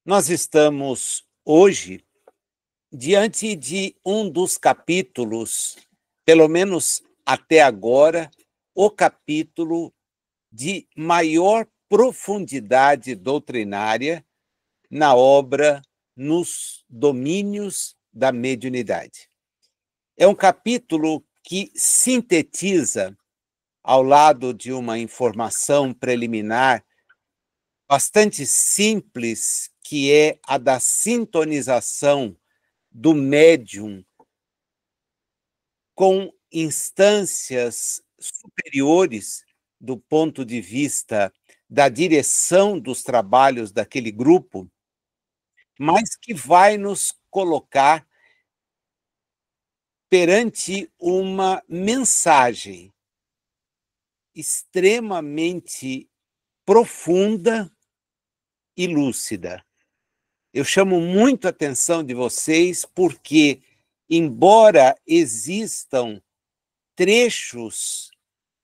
Nós estamos hoje diante de um dos capítulos, pelo menos até agora, o capítulo de maior profundidade doutrinária na obra Nos Domínios da Mediunidade. É um capítulo que sintetiza, ao lado de uma informação preliminar bastante simples, que é a da sintonização do médium com instâncias superiores do ponto de vista da direção dos trabalhos daquele grupo, mas que vai nos colocar perante uma mensagem extremamente profunda e lúcida. Eu chamo muito a atenção de vocês porque, embora existam trechos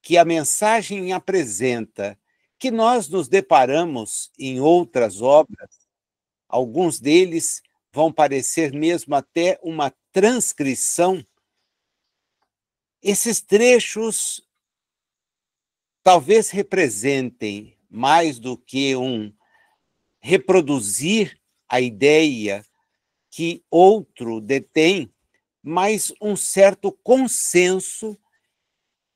que a mensagem apresenta, que nós nos deparamos em outras obras, alguns deles vão parecer mesmo até uma transcrição. Esses trechos talvez representem mais do que um reproduzir a ideia que outro detém, mas um certo consenso,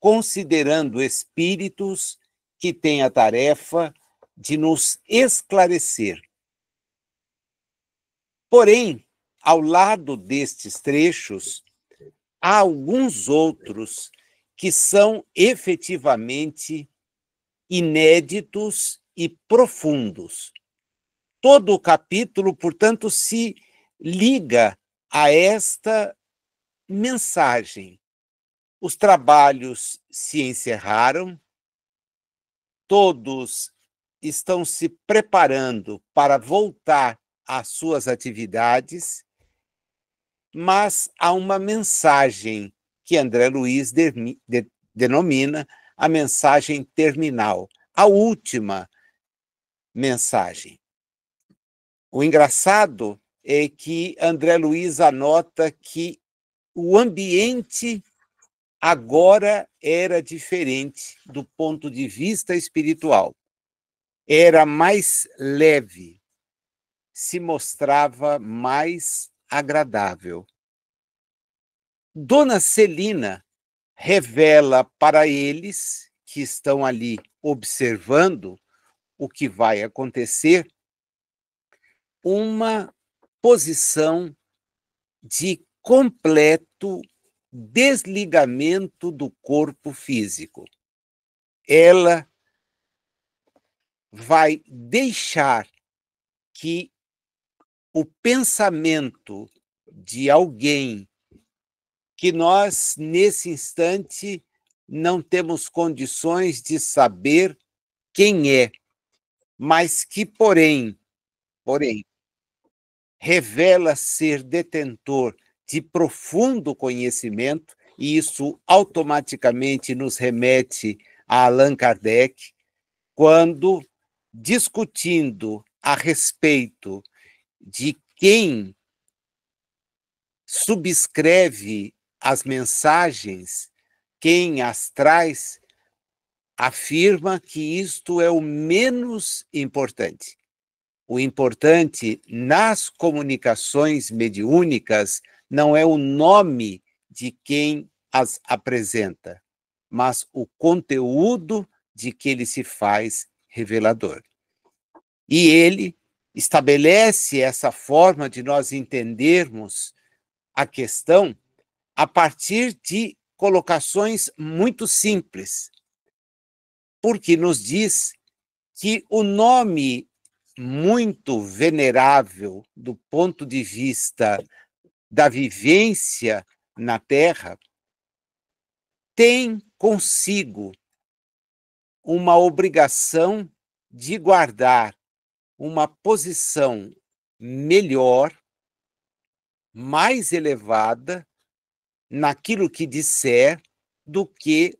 considerando espíritos que têm a tarefa de nos esclarecer. Porém, ao lado destes trechos, há alguns outros que são efetivamente inéditos e profundos. Todo o capítulo, portanto, se liga a esta mensagem. Os trabalhos se encerraram, todos estão se preparando para voltar às suas atividades, mas há uma mensagem que André Luiz denomina a mensagem terminal, a última mensagem. O engraçado é que André Luiz anota que o ambiente agora era diferente do ponto de vista espiritual. Era mais leve, se mostrava mais agradável. Dona Celina revela para eles, que estão ali observando o que vai acontecer, uma posição de completo desligamento do corpo físico. Ela vai deixar que o pensamento de alguém que nós, nesse instante, não temos condições de saber quem é, mas que, porém, revela ser detentor de profundo conhecimento, e isso automaticamente nos remete a Allan Kardec, quando, discutindo a respeito de quem subscreve as mensagens, quem as traz, afirma que isto é o menos importante. O importante nas comunicações mediúnicas não é o nome de quem as apresenta, mas o conteúdo de que ele se faz revelador. E ele estabelece essa forma de nós entendermos a questão a partir de colocações muito simples, porque nos diz que o nome muito venerável do ponto de vista da vivência na Terra tem consigo uma obrigação de guardar uma posição melhor, mais elevada naquilo que disser do que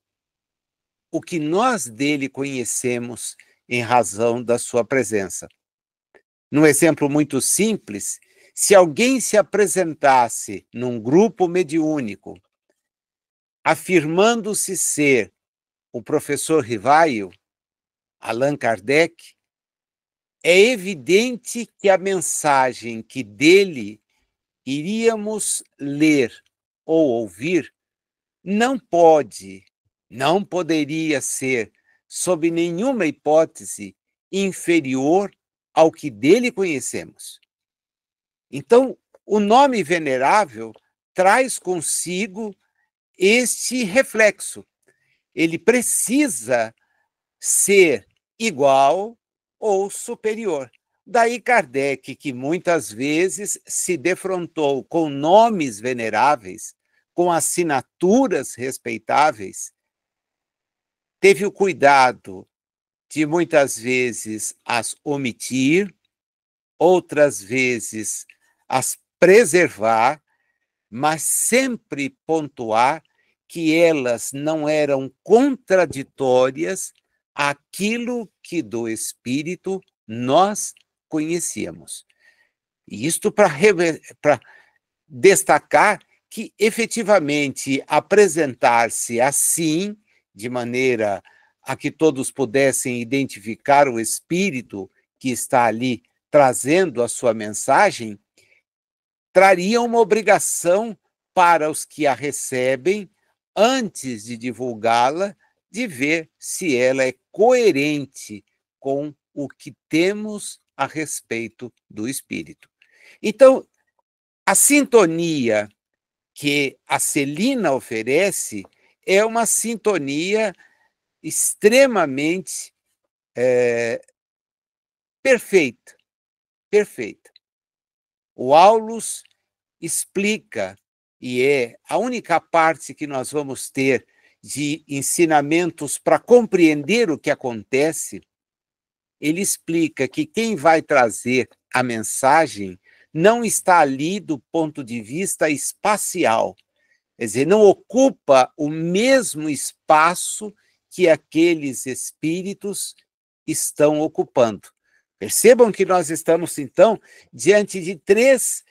o que nós dele conhecemos em razão da sua presença. Num exemplo muito simples, se alguém se apresentasse num grupo mediúnico, afirmando-se ser o professor Rivaio, Allan Kardec, é evidente que a mensagem que dele iríamos ler ou ouvir não poderia ser, sob nenhuma hipótese, inferior ao que dele conhecemos. Então, o nome venerável traz consigo este reflexo. Ele precisa ser igual ou superior. Daí Kardec, que muitas vezes se defrontou com nomes veneráveis, com assinaturas respeitáveis, teve o cuidado de muitas vezes as omitir, outras vezes as preservar, mas sempre pontuar que elas não eram contraditórias àquilo que do espírito nós conhecíamos. E isto para destacar que, efetivamente, apresentar-se assim, de maneira a que todos pudessem identificar o espírito que está ali trazendo a sua mensagem, traria uma obrigação para os que a recebem, antes de divulgá-la, de ver se ela é coerente com o que temos a respeito do espírito. Então, a sintonia que a Celina oferece é uma sintonia extremamente perfeita, perfeita. O Aulus explica, e é a única parte que nós vamos ter de ensinamentos para compreender o que acontece. Ele explica que quem vai trazer a mensagem não está ali do ponto de vista espacial, quer dizer, não ocupa o mesmo espaço que aqueles espíritos estão ocupando. Percebam que nós estamos, então, diante de três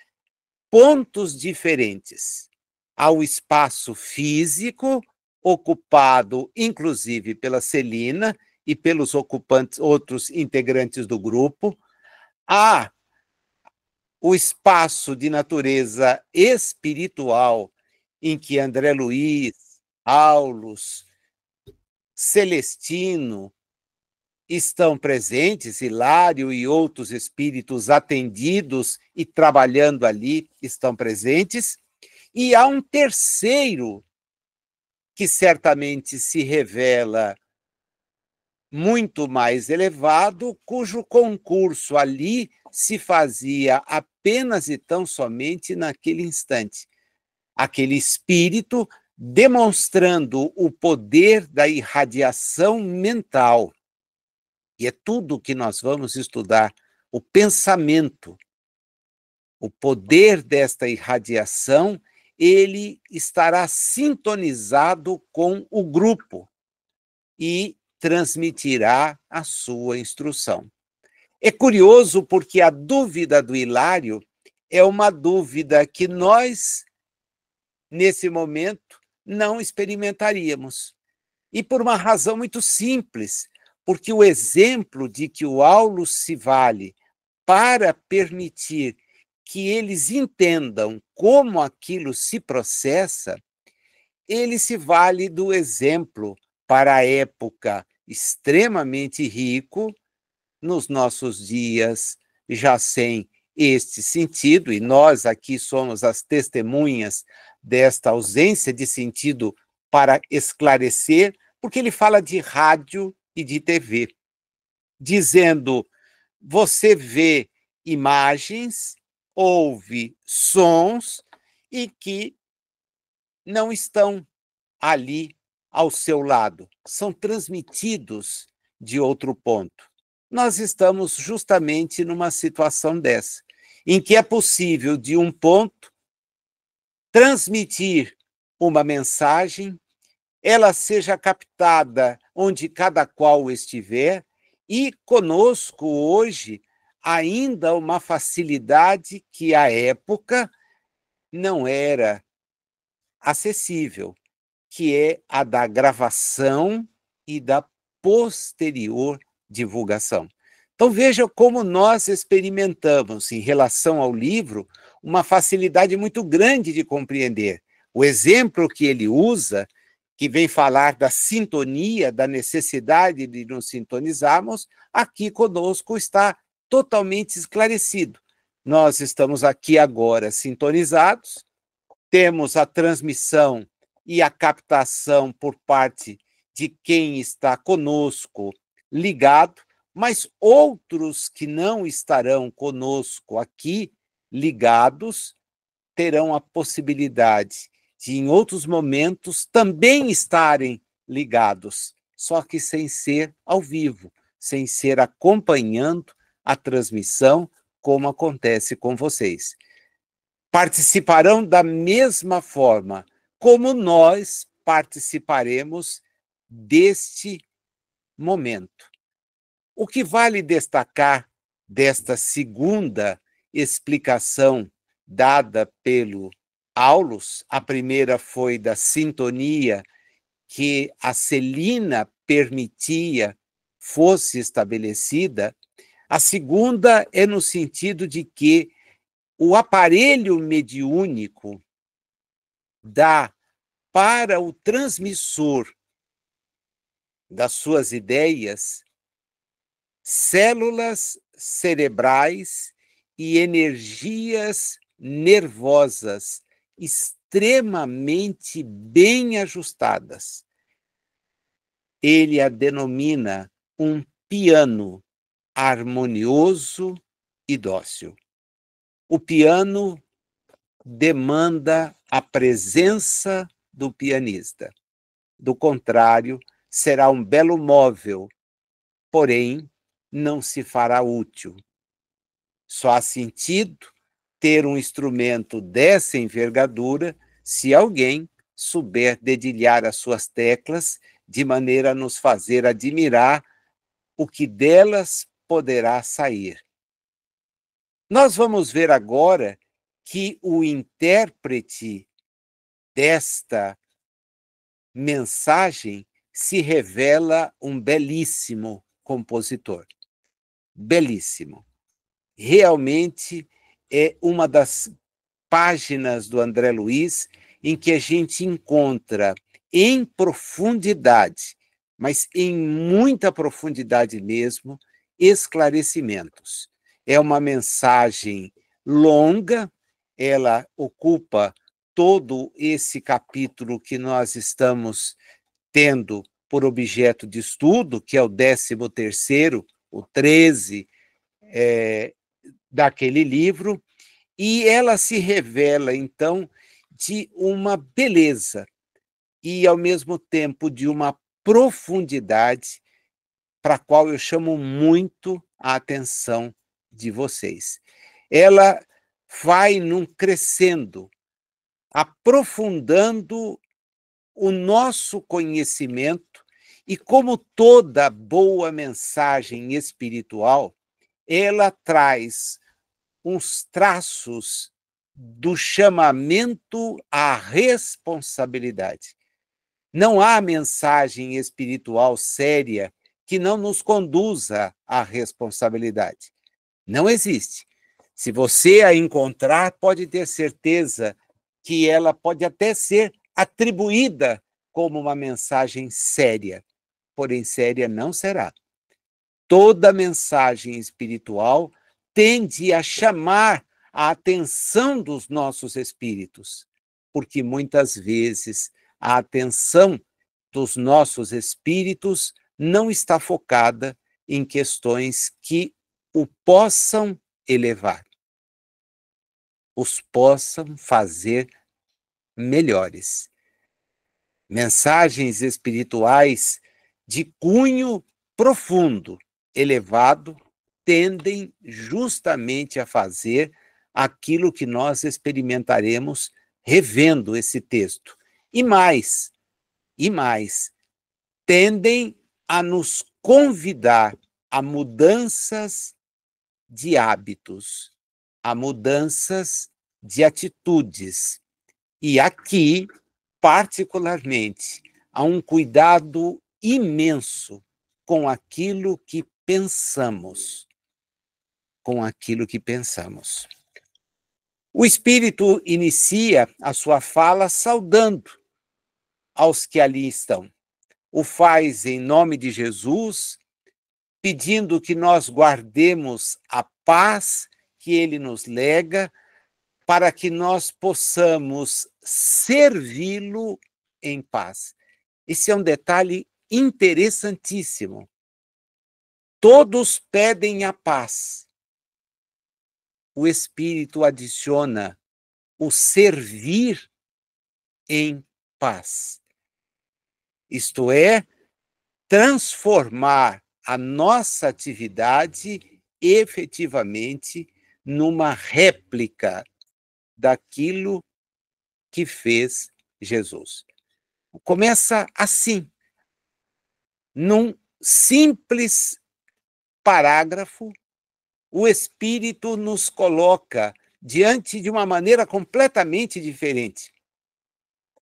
pontos diferentes. Há o espaço físico, ocupado inclusive pela Celina e pelos ocupantes, outros integrantes do grupo. Há o espaço de natureza espiritual, em que André Luiz, Aulus, Celestino estão presentes, Hilário e outros espíritos atendidos e trabalhando ali estão presentes, e há um terceiro que certamente se revela muito mais elevado, cujo concurso ali se fazia apenas e tão somente naquele instante. Aquele espírito demonstrando o poder da irradiação mental. E é tudo o que nós vamos estudar, o pensamento. O poder desta irradiação, ele estará sintonizado com o grupo e transmitirá a sua instrução. É curioso porque a dúvida do Hilário é uma dúvida que nós, nesse momento, não experimentaríamos. E por uma razão muito simples, porque o exemplo de que o Aulus se vale para permitir que eles entendam como aquilo se processa, ele se vale do exemplo para a época extremamente rico, nos nossos dias já sem este sentido, e nós aqui somos as testemunhas desta ausência de sentido para esclarecer, porque ele fala de rádio e de TV, dizendo: você vê imagens, ouve sons e que não estão ali ao seu lado, são transmitidos de outro ponto. Nós estamos justamente numa situação dessa, em que é possível, de um ponto, transmitir uma mensagem, ela seja captada onde cada qual estiver, e conosco hoje ainda uma facilidade que à época não era acessível, que é a da gravação e da posterior divulgação. Então veja como nós experimentamos, em relação ao livro, uma facilidade muito grande de compreender. O exemplo que ele usa, que vem falar da sintonia, da necessidade de nos sintonizarmos, aqui conosco está totalmente esclarecido. Nós estamos aqui agora sintonizados, temos a transmissão e a captação por parte de quem está conosco ligado, mas outros que não estarão conosco aqui ligados terão a possibilidade de, em outros momentos, também estarem ligados, só que sem ser ao vivo, sem ser acompanhando a transmissão, como acontece com vocês. Participarão da mesma forma como nós participaremos deste momento. O que vale destacar desta segunda explicação dada pelo Aulus, a primeira foi da sintonia que a Celina permitia fosse estabelecida, a segunda é no sentido de que o aparelho mediúnico dá para o transmissor das suas ideias células cerebrais e energias nervosas extremamente bem ajustadas. Ele a denomina um piano harmonioso e dócil. O piano demanda a presença do pianista. Do contrário, será um belo móvel, porém não se fará útil. Só há sentido ter um instrumento dessa envergadura se alguém souber dedilhar as suas teclas de maneira a nos fazer admirar o que delas poderá sair. Nós vamos ver agora que o intérprete desta mensagem se revela um belíssimo compositor. Belíssimo. Realmente é uma das páginas do André Luiz em que a gente encontra em profundidade, mas em muita profundidade mesmo, esclarecimentos. É uma mensagem longa, ela ocupa todo esse capítulo que nós estamos tendo por objeto de estudo, que é o 13º, o 13, daquele livro, e ela se revela, então, de uma beleza e, ao mesmo tempo, de uma profundidade para a qual eu chamo muito a atenção de vocês. Ela vai num crescendo, aprofundando o nosso conhecimento e, como toda boa mensagem espiritual, ela traz uns traços do chamamento à responsabilidade. Não há mensagem espiritual séria que não nos conduza à responsabilidade. Não existe. Se você a encontrar, pode ter certeza que ela pode até ser atribuída como uma mensagem séria, porém séria não será. Toda mensagem espiritual tende a chamar a atenção dos nossos espíritos, porque muitas vezes a atenção dos nossos espíritos não está focada em questões que o possam elevar, os possam fazer melhores. Mensagens espirituais de cunho profundo, elevado, tendem justamente a fazer aquilo que nós experimentaremos revendo esse texto. E mais, tendem a nos convidar a mudanças de hábitos, a mudanças de atitudes. E aqui, particularmente, há um cuidado imenso com aquilo que pensamos, com aquilo que pensamos. O Espírito inicia a sua fala saudando aos que ali estão. O faz em nome de Jesus, pedindo que nós guardemos a paz que ele nos lega, para que nós possamos servi-lo em paz. Esse é um detalhe interessantíssimo. Todos pedem a paz. O Espírito adiciona o servir em paz. Isto é, transformar a nossa atividade efetivamente numa réplica daquilo que fez Jesus. Começa assim, num simples parágrafo, o Espírito nos coloca diante de uma maneira completamente diferente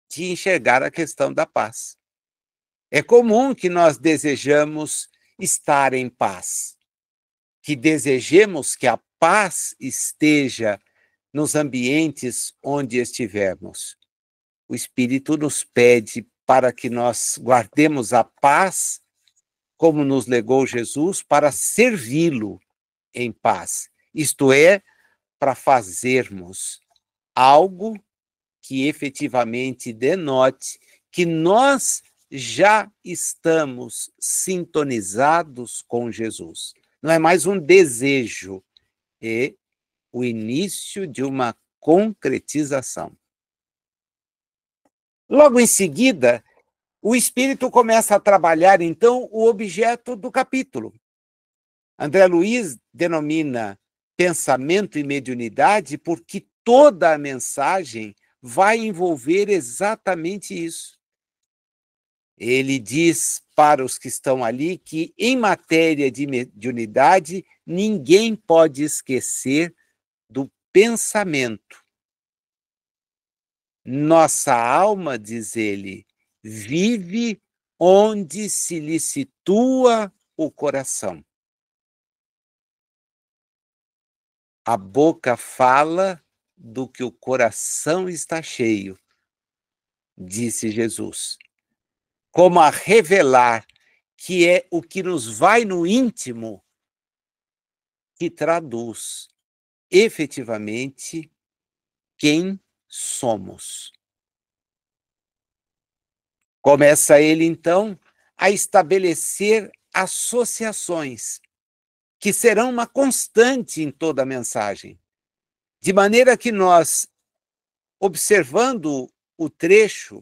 de enxergar a questão da paz. É comum que nós desejamos estar em paz, que desejemos que a paz esteja nos ambientes onde estivermos. O Espírito nos pede para que nós guardemos a paz, como nos legou Jesus, para servi-lo em paz. Isto é, para fazermos algo que efetivamente denote que nós já estamos sintonizados com Jesus. Não é mais um desejo, é o início de uma concretização. Logo em seguida, o Espírito começa a trabalhar, então, o objeto do capítulo. André Luiz denomina pensamento e mediunidade porque toda a mensagem vai envolver exatamente isso. Ele diz para os que estão ali que, em matéria de mediunidade, ninguém pode esquecer do pensamento. Nossa alma, diz ele, vive onde se lhe situa o coração. A boca fala do que o coração está cheio, disse Jesus, como a revelar que é o que nos vai no íntimo que traduz efetivamente quem somos. Começa ele, então, a estabelecer associações que serão uma constante em toda a mensagem, de maneira que nós, observando o trecho,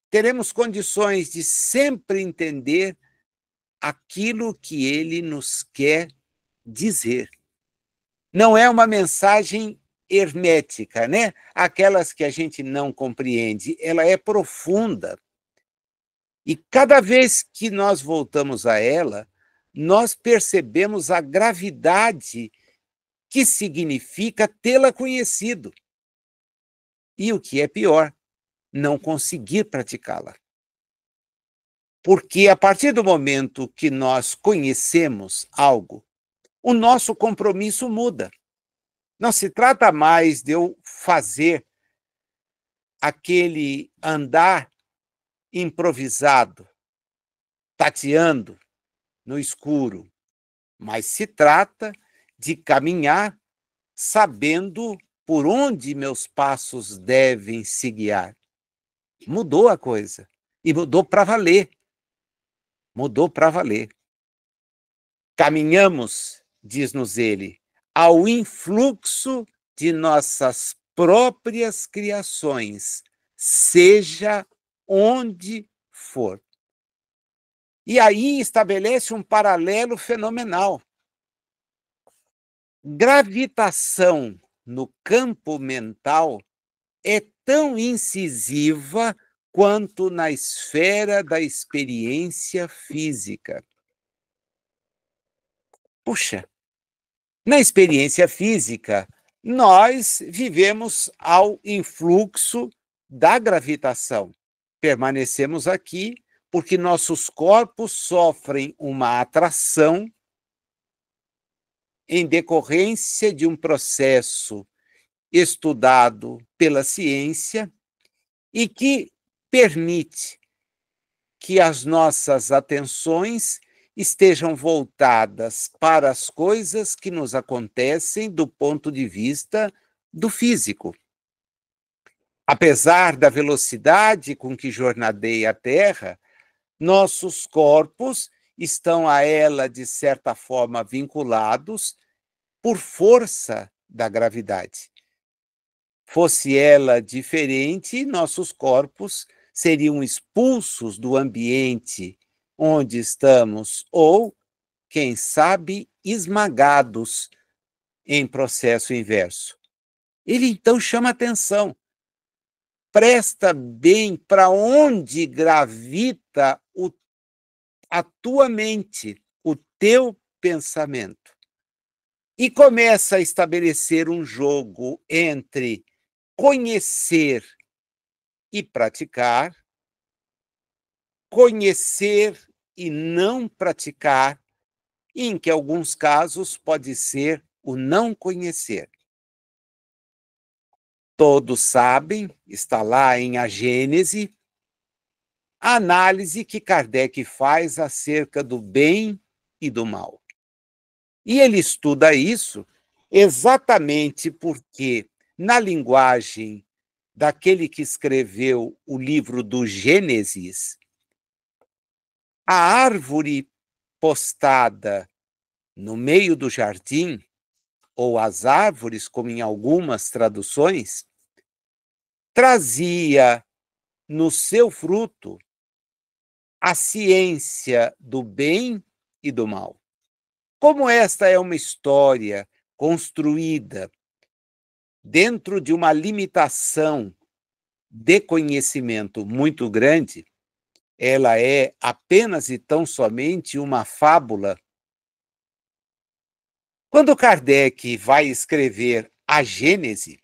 teremos condições de sempre entender aquilo que ele nos quer dizer. Não é uma mensagem hermética, né? Aquelas que a gente não compreende, ela é profunda. E cada vez que nós voltamos a ela, nós percebemos a gravidade que significa tê-la conhecido. E o que é pior, não conseguir praticá-la. Porque a partir do momento que nós conhecemos algo, o nosso compromisso muda. Não se trata mais de eu fazer aquele andar improvisado, tateando no escuro, mas se trata de caminhar sabendo por onde meus passos devem se guiar. Mudou a coisa. E mudou para valer. Mudou para valer. Caminhamos, diz-nos ele, ao influxo de nossas próprias criações, seja onde for. E aí estabelece um paralelo fenomenal. Gravitação no campo mental é tão incisiva quanto na esfera da experiência física. Puxa, Na experiência física, nós vivemos ao influxo da gravitação. Permanecemos aqui porque nossos corpos sofrem uma atração em decorrência de um processo estudado pela ciência e que permite que as nossas atenções estejam voltadas para as coisas que nos acontecem do ponto de vista do físico. Apesar da velocidade com que jornadeia a Terra, nossos corpos estão a ela, de certa forma, vinculados por força da gravidade. Fosse ela diferente, nossos corpos seriam expulsos do ambiente onde estamos ou, quem sabe, esmagados em processo inverso. Ele então chama atenção. Presta bem para onde gravita a tua mente, o teu pensamento. E começa a estabelecer um jogo entre conhecer e praticar, conhecer e não praticar, e em que alguns casos pode ser o não conhecer. Todos sabem, está lá em A Gênese, a análise que Kardec faz acerca do bem e do mal. E ele estuda isso exatamente porque, na linguagem daquele que escreveu o livro do Gênesis, a árvore postada no meio do jardim, ou as árvores, como em algumas traduções, trazia no seu fruto a ciência do bem e do mal. Como esta é uma história construída dentro de uma limitação de conhecimento muito grande, ela é apenas e tão somente uma fábula. Quando Kardec vai escrever a Gênese,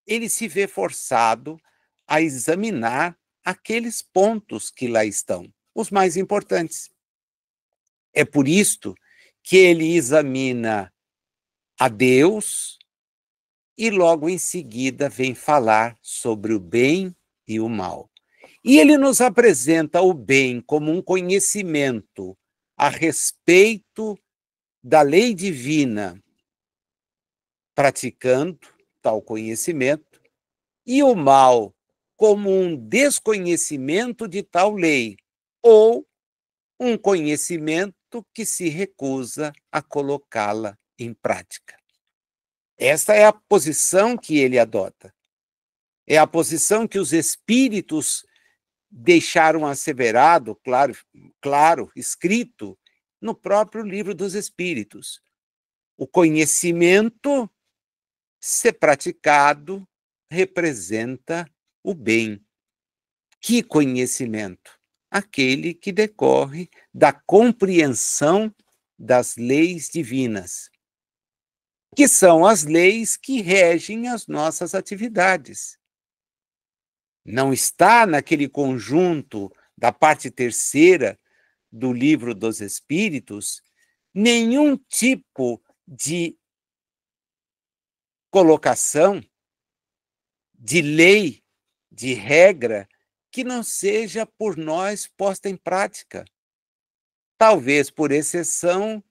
ele se vê forçado a examinar aqueles pontos que lá estão, os mais importantes. É por isto que ele examina a Deus e logo em seguida vem falar sobre o bem e o mal. E ele nos apresenta o bem como um conhecimento a respeito da lei divina, praticando tal conhecimento, e o mal como um desconhecimento de tal lei, ou um conhecimento que se recusa a colocá-la em prática. Esta é a posição que ele adota. É a posição que os espíritos deixaram asseverado, claro, escrito no próprio Livro dos Espíritos. O conhecimento, se praticado, representa o bem. Que conhecimento? Aquele que decorre da compreensão das leis divinas, que são as leis que regem as nossas atividades. Não está naquele conjunto da parte terceira do Livro dos Espíritos nenhum tipo de colocação, de lei, de regra, que não seja por nós posta em prática. Talvez, por exceção,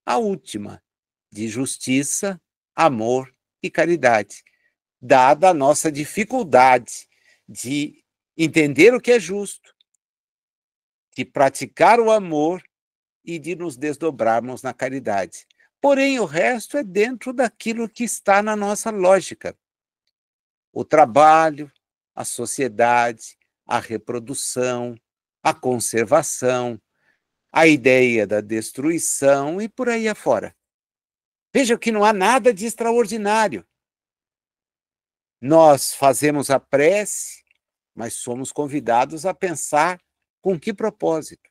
a última, de justiça, amor e caridade, dada a nossa dificuldade de entender o que é justo, de praticar o amor e de nos desdobrarmos na caridade. Porém, o resto é dentro daquilo que está na nossa lógica. O trabalho, a sociedade, a reprodução, a conservação, a ideia da destruição e por aí afora. Veja que não há nada de extraordinário. Nós fazemos a prece, mas somos convidados a pensar com que propósito.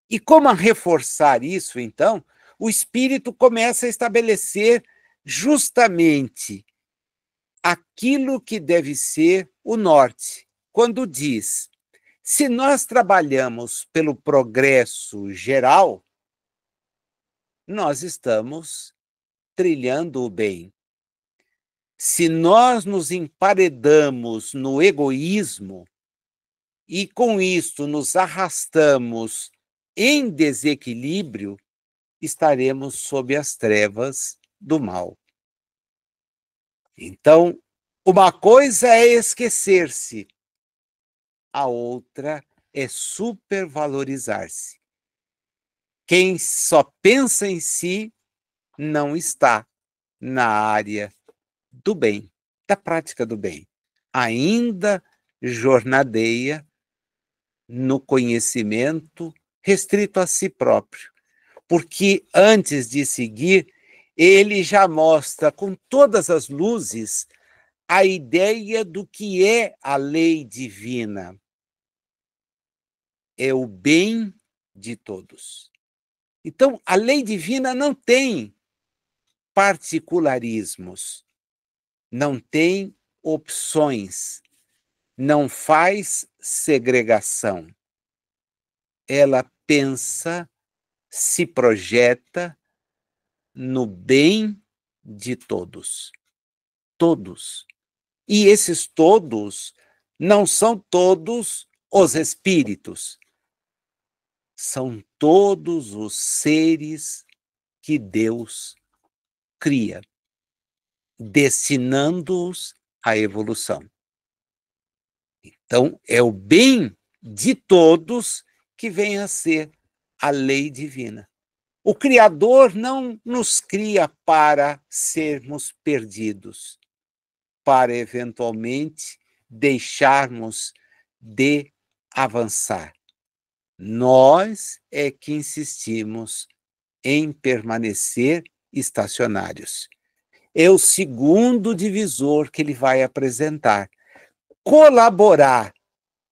E como a reforçar isso, então? o espírito começa a estabelecer justamente aquilo que deve ser o norte, quando diz: se nós trabalhamos pelo progresso geral, nós estamos trilhando o bem. Se nós nos emparedamos no egoísmo e com isto nos arrastamos em desequilíbrio, estaremos sob as trevas do mal. Então, uma coisa é esquecer-se, a outra é supervalorizar-se. Quem só pensa em si não está na área do bem, da prática do bem. Ainda jornadeia no conhecimento restrito a si próprio, porque antes de seguir, ele já mostra com todas as luzes a ideia do que é a lei divina. É o bem de todos. Então, a lei divina não tem particularismos, não tem opções, não faz segregação. Ela pensa, se projeta no bem de todos. Todos. E esses todos não são todos os espíritos, são todos os seres que Deus cria, destinando-os à evolução. Então, é o bem de todos que vem a ser a lei divina. O Criador não nos cria para sermos perdidos, para eventualmente deixarmos de avançar. Nós é que insistimos em permanecer estacionários. É o segundo divisor que ele vai apresentar. Colaborar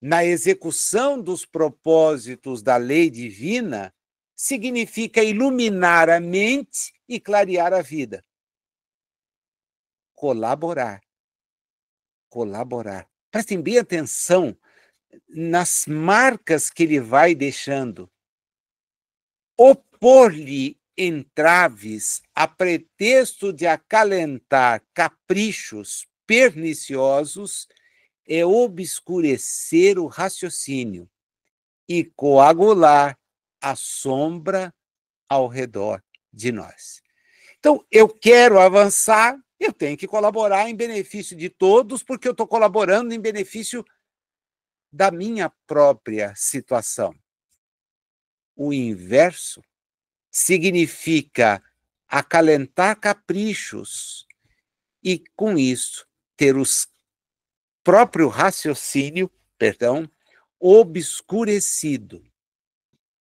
na execução dos propósitos da lei divina significa iluminar a mente e clarear a vida. Colaborar. Colaborar. Prestem bem atenção nas marcas que ele vai deixando. Opor-lhe entraves a pretexto de acalentar caprichos perniciosos é obscurecer o raciocínio e coagular a sombra ao redor de nós. Então, eu quero avançar, eu tenho que colaborar em benefício de todos, porque eu estou colaborando em benefício da minha própria situação. O inverso significa acalentar caprichos e, com isso, ter o próprio raciocínio, obscurecido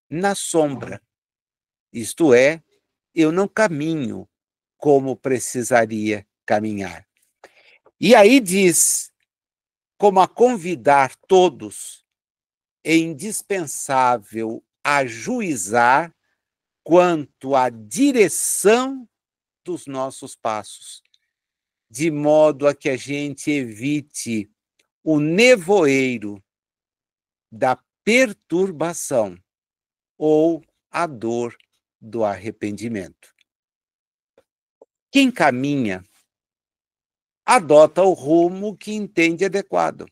na sombra. Isto é, eu não caminho como precisaria caminhar. E aí diz, como a convidar todos, é indispensável ajuizar quanto à direção dos nossos passos, de modo a que a gente evite o nevoeiro da perturbação ou a dor do arrependimento. Quem caminha adota o rumo que entende adequado.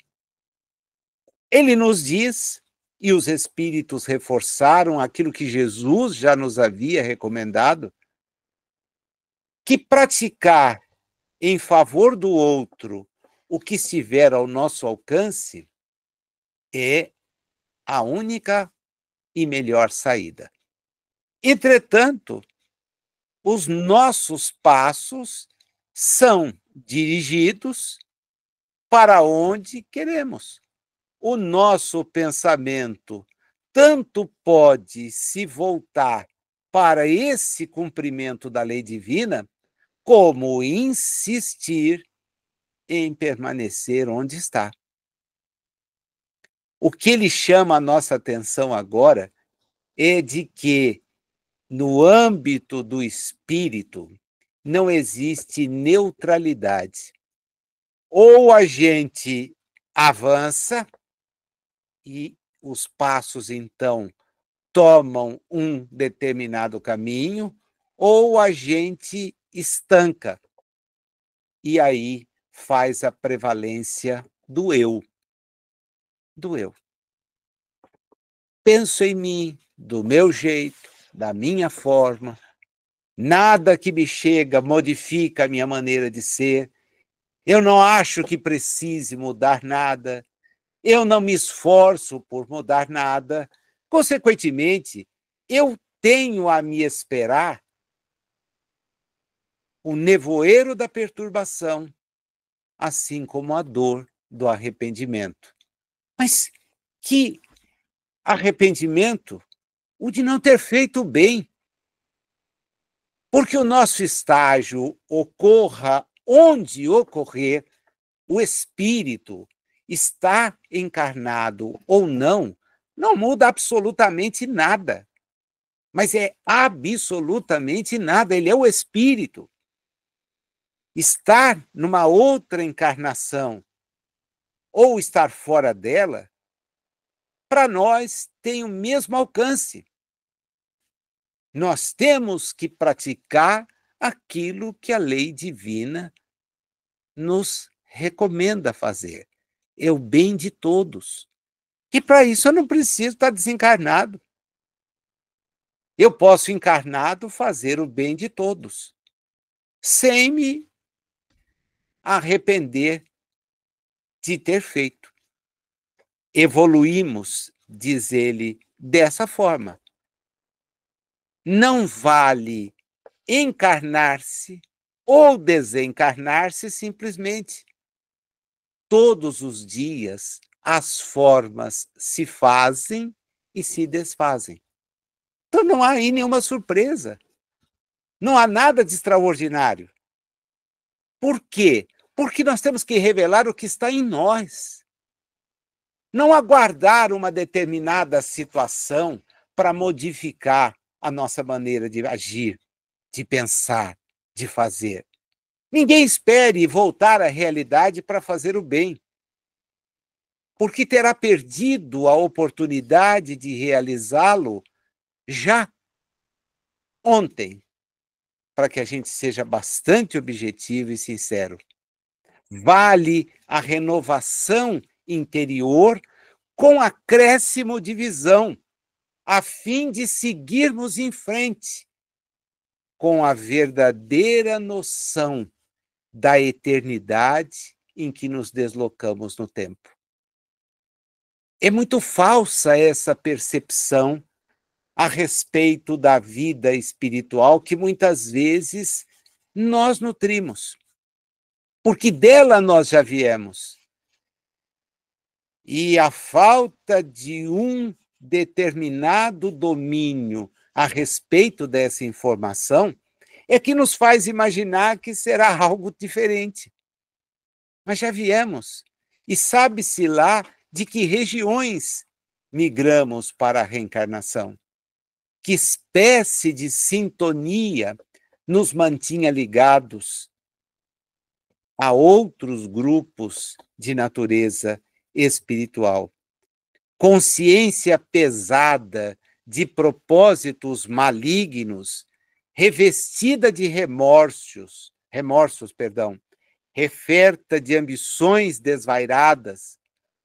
Ele nos diz, e os espíritos reforçaram aquilo que Jesus já nos havia recomendado, que praticar em favor do outro o que estiver ao nosso alcance é a única e melhor saída. Entretanto, os nossos passos são dirigidos para onde queremos. O nosso pensamento tanto pode se voltar para esse cumprimento da lei divina, como insistir em permanecer onde está. O que ele chama a nossa atenção agora é de que No âmbito do espírito, não existe neutralidade. Ou a gente avança e os passos, então, tomam um determinado caminho, ou a gente estanca, e aí faz a prevalência do eu, do eu. Penso em mim, do meu jeito, da minha forma, nada que me chega modifica a minha maneira de ser, eu não acho que precise mudar nada, eu não me esforço por mudar nada, consequentemente, eu tenho a me esperar o nevoeiro da perturbação, assim como a dor do arrependimento. Mas que arrependimento? O de não ter feito o bem. Porque o nosso estágio ocorra onde ocorrer, o espírito está encarnado ou não, não muda absolutamente nada. Mas é absolutamente nada, ele é o espírito. Estar numa outra encarnação ou estar fora dela, para nós tem o mesmo alcance. Nós temos que praticar aquilo que a lei divina nos recomenda fazer. É o bem de todos. E para isso eu não preciso estar desencarnado. Eu posso, encarnado, fazer o bem de todos, sem me arrepender de ter feito. Evoluímos, diz ele, dessa forma. Não vale encarnar-se ou desencarnar-se simplesmente. Todos os dias as formas se fazem e se desfazem. Então não há aí nenhuma surpresa. Não há nada de extraordinário. Por quê? Porque nós temos que revelar o que está em nós. Não aguardar uma determinada situação para modificar a nossa maneira de agir, de pensar, de fazer. Ninguém espere voltar à realidade para fazer o bem, porque terá perdido a oportunidade de realizá-lo já ontem, para que a gente seja bastante objetivo e sincero. Vale a renovação interior com acréscimo de visão, a fim de seguirmos em frente com a verdadeira noção da eternidade em que nos deslocamos no tempo. É muito falsa essa percepção a respeito da vida espiritual que muitas vezes nós nutrimos, porque dela nós já viemos. E a falta de um determinado domínio a respeito dessa informação é que nos faz imaginar que será algo diferente. Mas já viemos, e sabe-se lá de que regiões migramos para a reencarnação. Que espécie de sintonia nos mantinha ligados a outros grupos de natureza espiritual. Consciência pesada de propósitos malignos, revestida de remorsos, referta de ambições desvairadas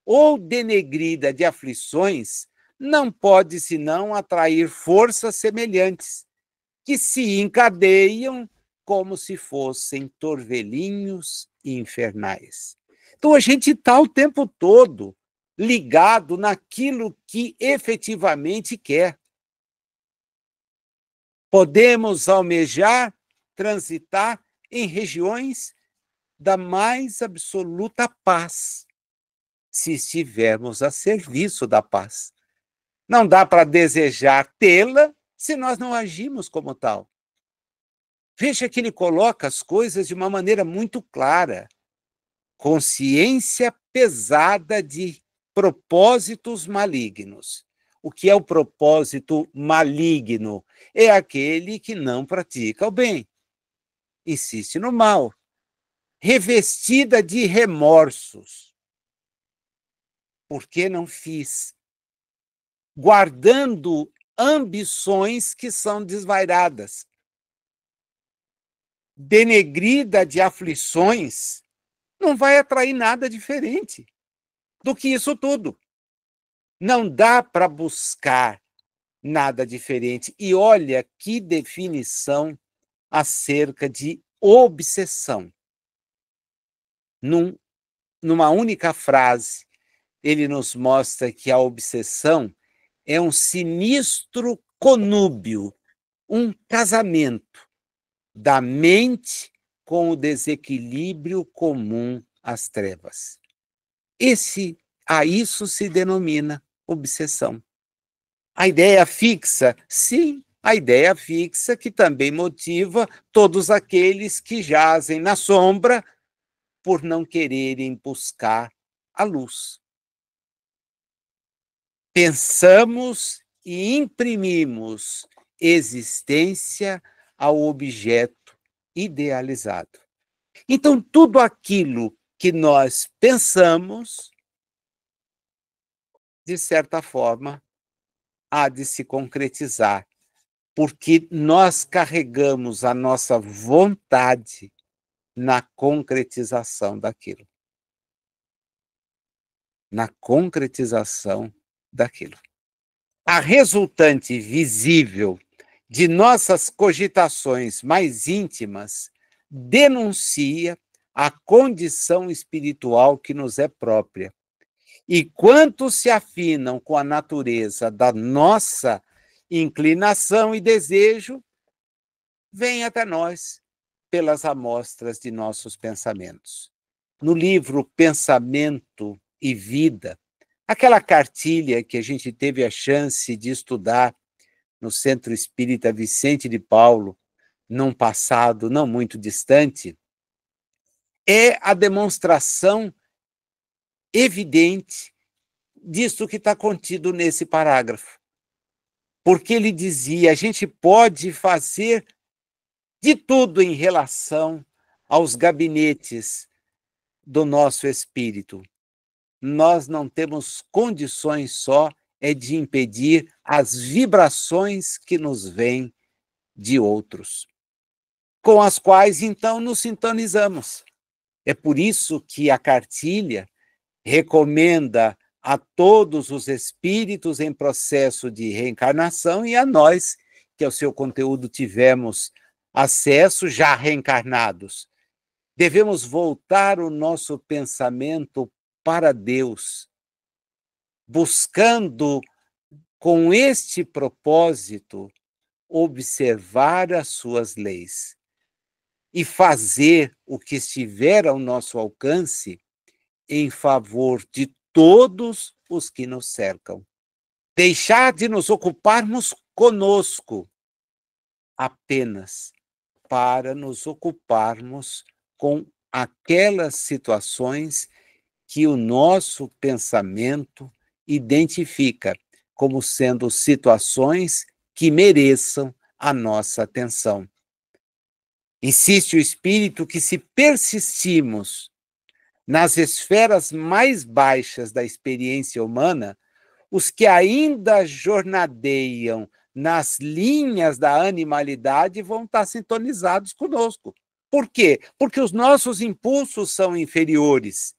ou denegrida de aflições, não pode senão atrair forças semelhantes, que se encadeiam como se fossem torvelinhos infernais. Então a gente está o tempo todo ligado naquilo que efetivamente quer. Podemos almejar, transitar em regiões da mais absoluta paz, se estivermos a serviço da paz. Não dá para desejar tê-la se nós não agimos como tal. Veja que ele coloca as coisas de uma maneira muito clara. Consciência pesada de propósitos malignos. O que é o propósito maligno? É aquele que não pratica o bem, insiste no mal, revestida de remorsos. Por que não fiz? Guardando ambições que são desvairadas, denegrida de aflições, não vai atrair nada diferente do que isso tudo. Não dá para buscar nada diferente. E olha que definição acerca de obsessão. Numa única frase, ele nos mostra que a obsessão é um sinistro conúbio, um casamento da mente com o desequilíbrio comum às trevas. A isso se denomina obsessão. A ideia fixa, sim, a ideia fixa que também motiva todos aqueles que jazem na sombra por não quererem buscar a luz. Pensamos e imprimimos existência ao objeto idealizado. Então, tudo aquilo que nós pensamos, de certa forma, há de se concretizar, porque nós carregamos a nossa vontade na concretização daquilo. Na concretização daquilo. A resultante visível de nossas cogitações mais íntimas denuncia a condição espiritual que nos é própria. E quantos se afinam com a natureza da nossa inclinação e desejo, vêm até nós pelas amostras de nossos pensamentos. No livro Pensamento e Vida, aquela cartilha que a gente teve a chance de estudar no Centro Espírita Vicente de Paulo, num passado não muito distante, é a demonstração evidente disso que está contido nesse parágrafo. Porque ele dizia, a gente pode fazer de tudo em relação aos gabinetes do nosso espírito. Nós não temos condições só de impedir as vibrações que nos vêm de outros, com as quais, então, nos sintonizamos. É por isso que a cartilha recomenda a todos os espíritos em processo de reencarnação e a nós, que ao seu conteúdo tivemos acesso, já reencarnados. Devemos voltar o nosso pensamento para Deus, buscando, com este propósito, observar as suas leis e fazer o que estiver ao nosso alcance em favor de todos os que nos cercam. Deixar de nos ocuparmos conosco apenas para nos ocuparmos com aquelas situações que o nosso pensamento identifica como sendo situações que mereçam a nossa atenção. Insiste o espírito que, se persistimos nas esferas mais baixas da experiência humana, os que ainda jornadeiam nas linhas da animalidade vão estar sintonizados conosco. Por quê? Porque os nossos impulsos são inferiores.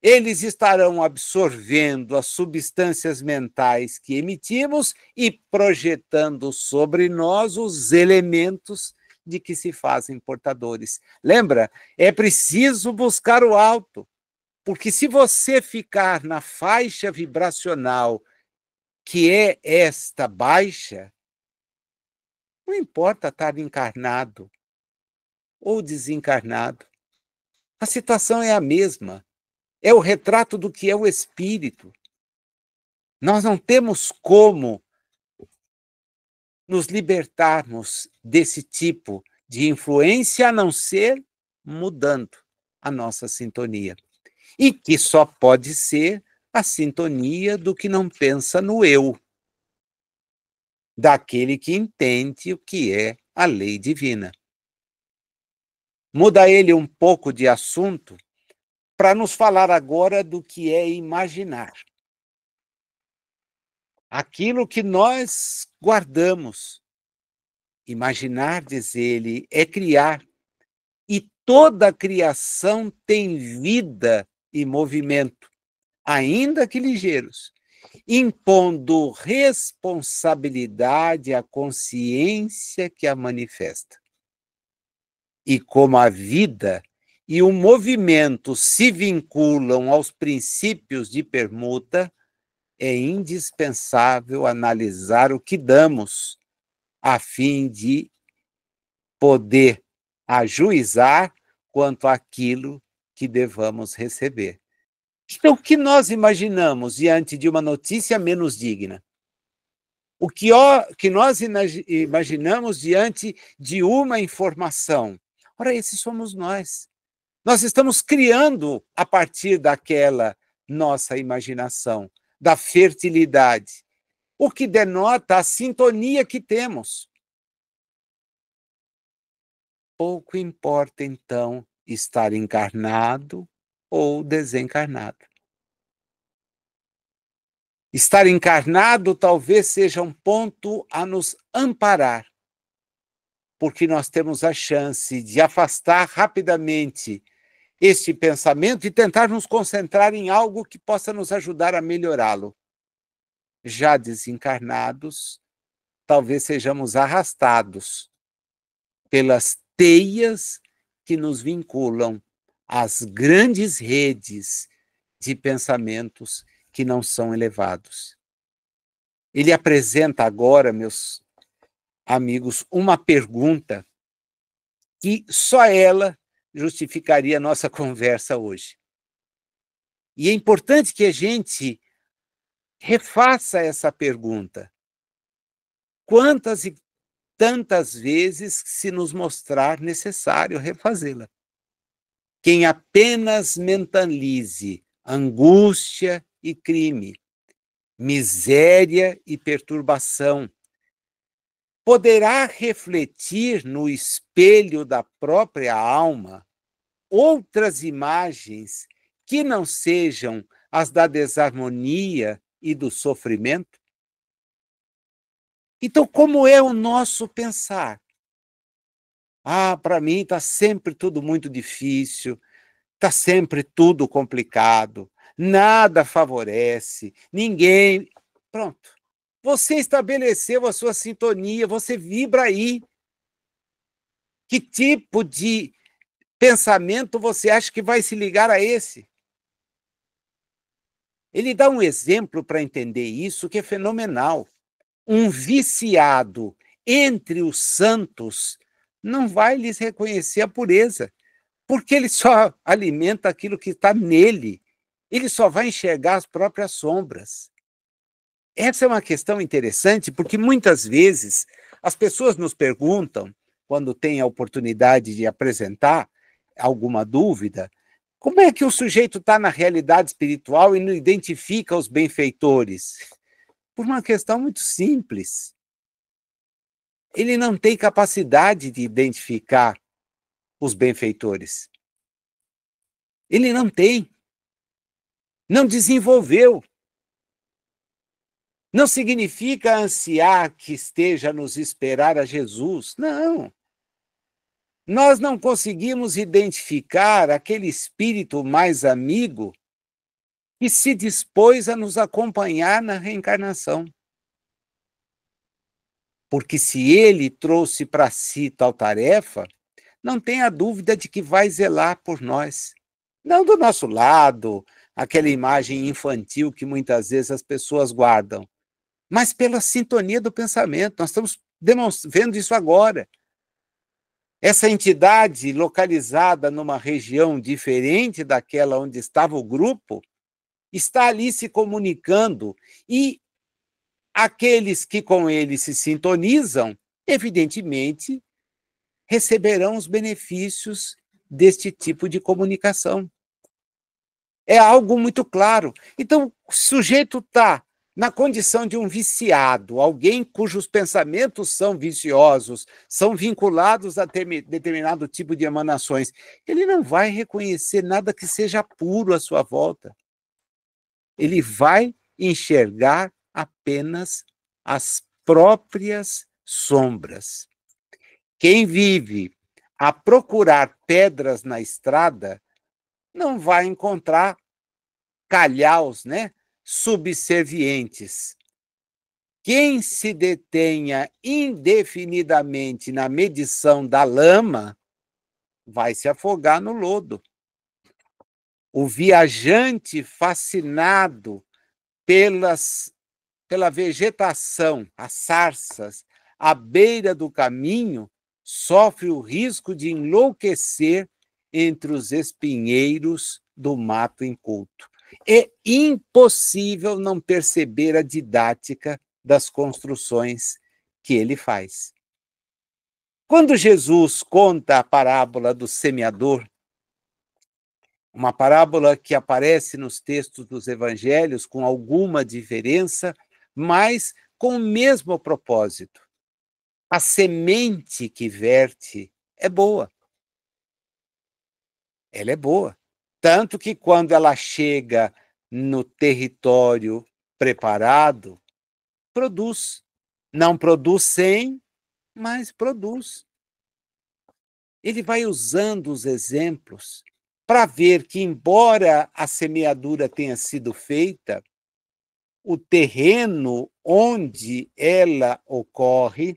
Eles estarão absorvendo as substâncias mentais que emitimos e projetando sobre nós os elementos de que se fazem portadores. Lembra? É preciso buscar o alto, porque se você ficar na faixa vibracional que é esta baixa, não importa estar encarnado ou desencarnado, a situação é a mesma. É o retrato do que é o espírito. Nós não temos como nos libertarmos desse tipo de influência a não ser mudando a nossa sintonia. E que só pode ser a sintonia do que não pensa no eu, daquele que entende o que é a lei divina. Muda ele um pouco de assunto para nos falar agora do que é imaginar. Aquilo que nós guardamos. Imaginar, diz ele, é criar. E toda a criação tem vida e movimento, ainda que ligeiros, impondo responsabilidade à consciência que a manifesta. E como a vida e o movimento se vinculam aos princípios de permuta, é indispensável analisar o que damos, a fim de poder ajuizar quanto àquilo que devamos receber. Então, o que nós imaginamos diante de uma notícia menos digna? O que nós imaginamos diante de uma informação? Ora, esses somos nós. Nós estamos criando a partir daquela nossa imaginação, da fertilidade, o que denota a sintonia que temos. Pouco importa, então, estar encarnado ou desencarnado. Estar encarnado talvez seja um ponto a nos amparar, porque nós temos a chance de afastar rapidamente este pensamento e tentar nos concentrar em algo que possa nos ajudar a melhorá-lo. Já desencarnados, talvez sejamos arrastados pelas teias que nos vinculam às grandes redes de pensamentos que não são elevados. Ele apresenta agora, meus amigos, uma pergunta que só ela justificaria a nossa conversa hoje. E é importante que a gente refaça essa pergunta. Quantas e tantas vezes se nos mostrar necessário refazê-la? Quem apenas mentalize angústia e crime, miséria e perturbação, poderá refletir no espelho da própria alma outras imagens que não sejam as da desarmonia e do sofrimento? Então, como é o nosso pensar? Para mim está sempre tudo muito difícil, está sempre tudo complicado, nada favorece, ninguém. Pronto. Você estabeleceu a sua sintonia, você vibra aí. Que tipo de pensamento você acha que vai se ligar a esse? Ele dá um exemplo para entender isso que é fenomenal. Um viciado entre os santos não vai lhes reconhecer a pureza, porque ele só alimenta aquilo que está nele. Ele só vai enxergar as próprias sombras. Essa é uma questão interessante, porque muitas vezes as pessoas nos perguntam, quando têm a oportunidade de apresentar alguma dúvida, como é que o sujeito está na realidade espiritual e não identifica os benfeitores? Por uma questão muito simples. Ele não tem capacidade de identificar os benfeitores. Ele não tem. Não desenvolveu. Não significa ansiar que esteja a nos esperar a Jesus. Não. Nós não conseguimos identificar aquele espírito mais amigo que se dispôs a nos acompanhar na reencarnação. Porque se ele trouxe para si tal tarefa, não tenha dúvida de que vai zelar por nós. Não do nosso lado, aquela imagem infantil que muitas vezes as pessoas guardam, mas pela sintonia do pensamento. Nós estamos vendo isso agora. Essa entidade localizada numa região diferente daquela onde estava o grupo, está ali se comunicando e aqueles que com ele se sintonizam, evidentemente, receberão os benefícios deste tipo de comunicação. É algo muito claro. Então, o sujeito está na condição de um viciado, alguém cujos pensamentos são viciosos, são vinculados a determinado tipo de emanações. Ele não vai reconhecer nada que seja puro à sua volta. Ele vai enxergar apenas as próprias sombras. Quem vive a procurar pedras na estrada não vai encontrar calhaus, né, subservientes. Quem se detenha indefinidamente na medição da lama vai se afogar no lodo. O viajante fascinado pela vegetação, as sarças, à beira do caminho, sofre o risco de enlouquecer entre os espinheiros do mato inculto. É impossível não perceber a didática das construções que ele faz. Quando Jesus conta a parábola do semeador, uma parábola que aparece nos textos dos evangelhos com alguma diferença, mas com o mesmo propósito. A semente que verte é boa. Ela é boa. Tanto que quando ela chega no território preparado, produz. Não produz 100, mas produz. Ele vai usando os exemplos para ver que, embora a semeadura tenha sido feita, o terreno onde ela ocorre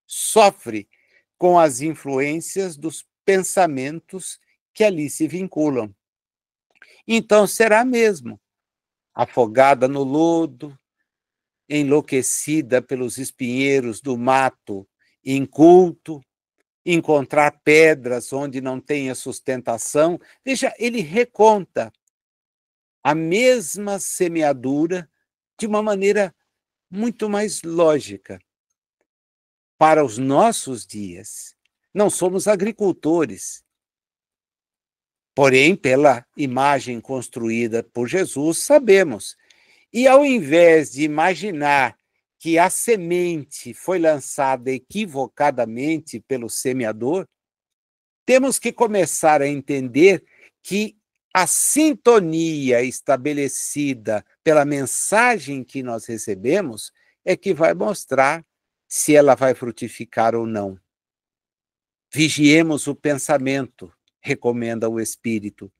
sofre com as influências dos pensamentos que ali se vinculam. Então será mesmo afogada no lodo, enlouquecida pelos espinheiros do mato inculto, encontrar pedras onde não tenha sustentação. Veja, ele reconta a mesma semeadura de uma maneira muito mais lógica. Para os nossos dias, não somos agricultores, porém, pela imagem construída por Jesus, sabemos. E ao invés de imaginar que a semente foi lançada equivocadamente pelo semeador, temos que começar a entender que a sintonia estabelecida pela mensagem que nós recebemos é que vai mostrar se ela vai frutificar ou não. Vigiemos o pensamento, recomenda o Espírito,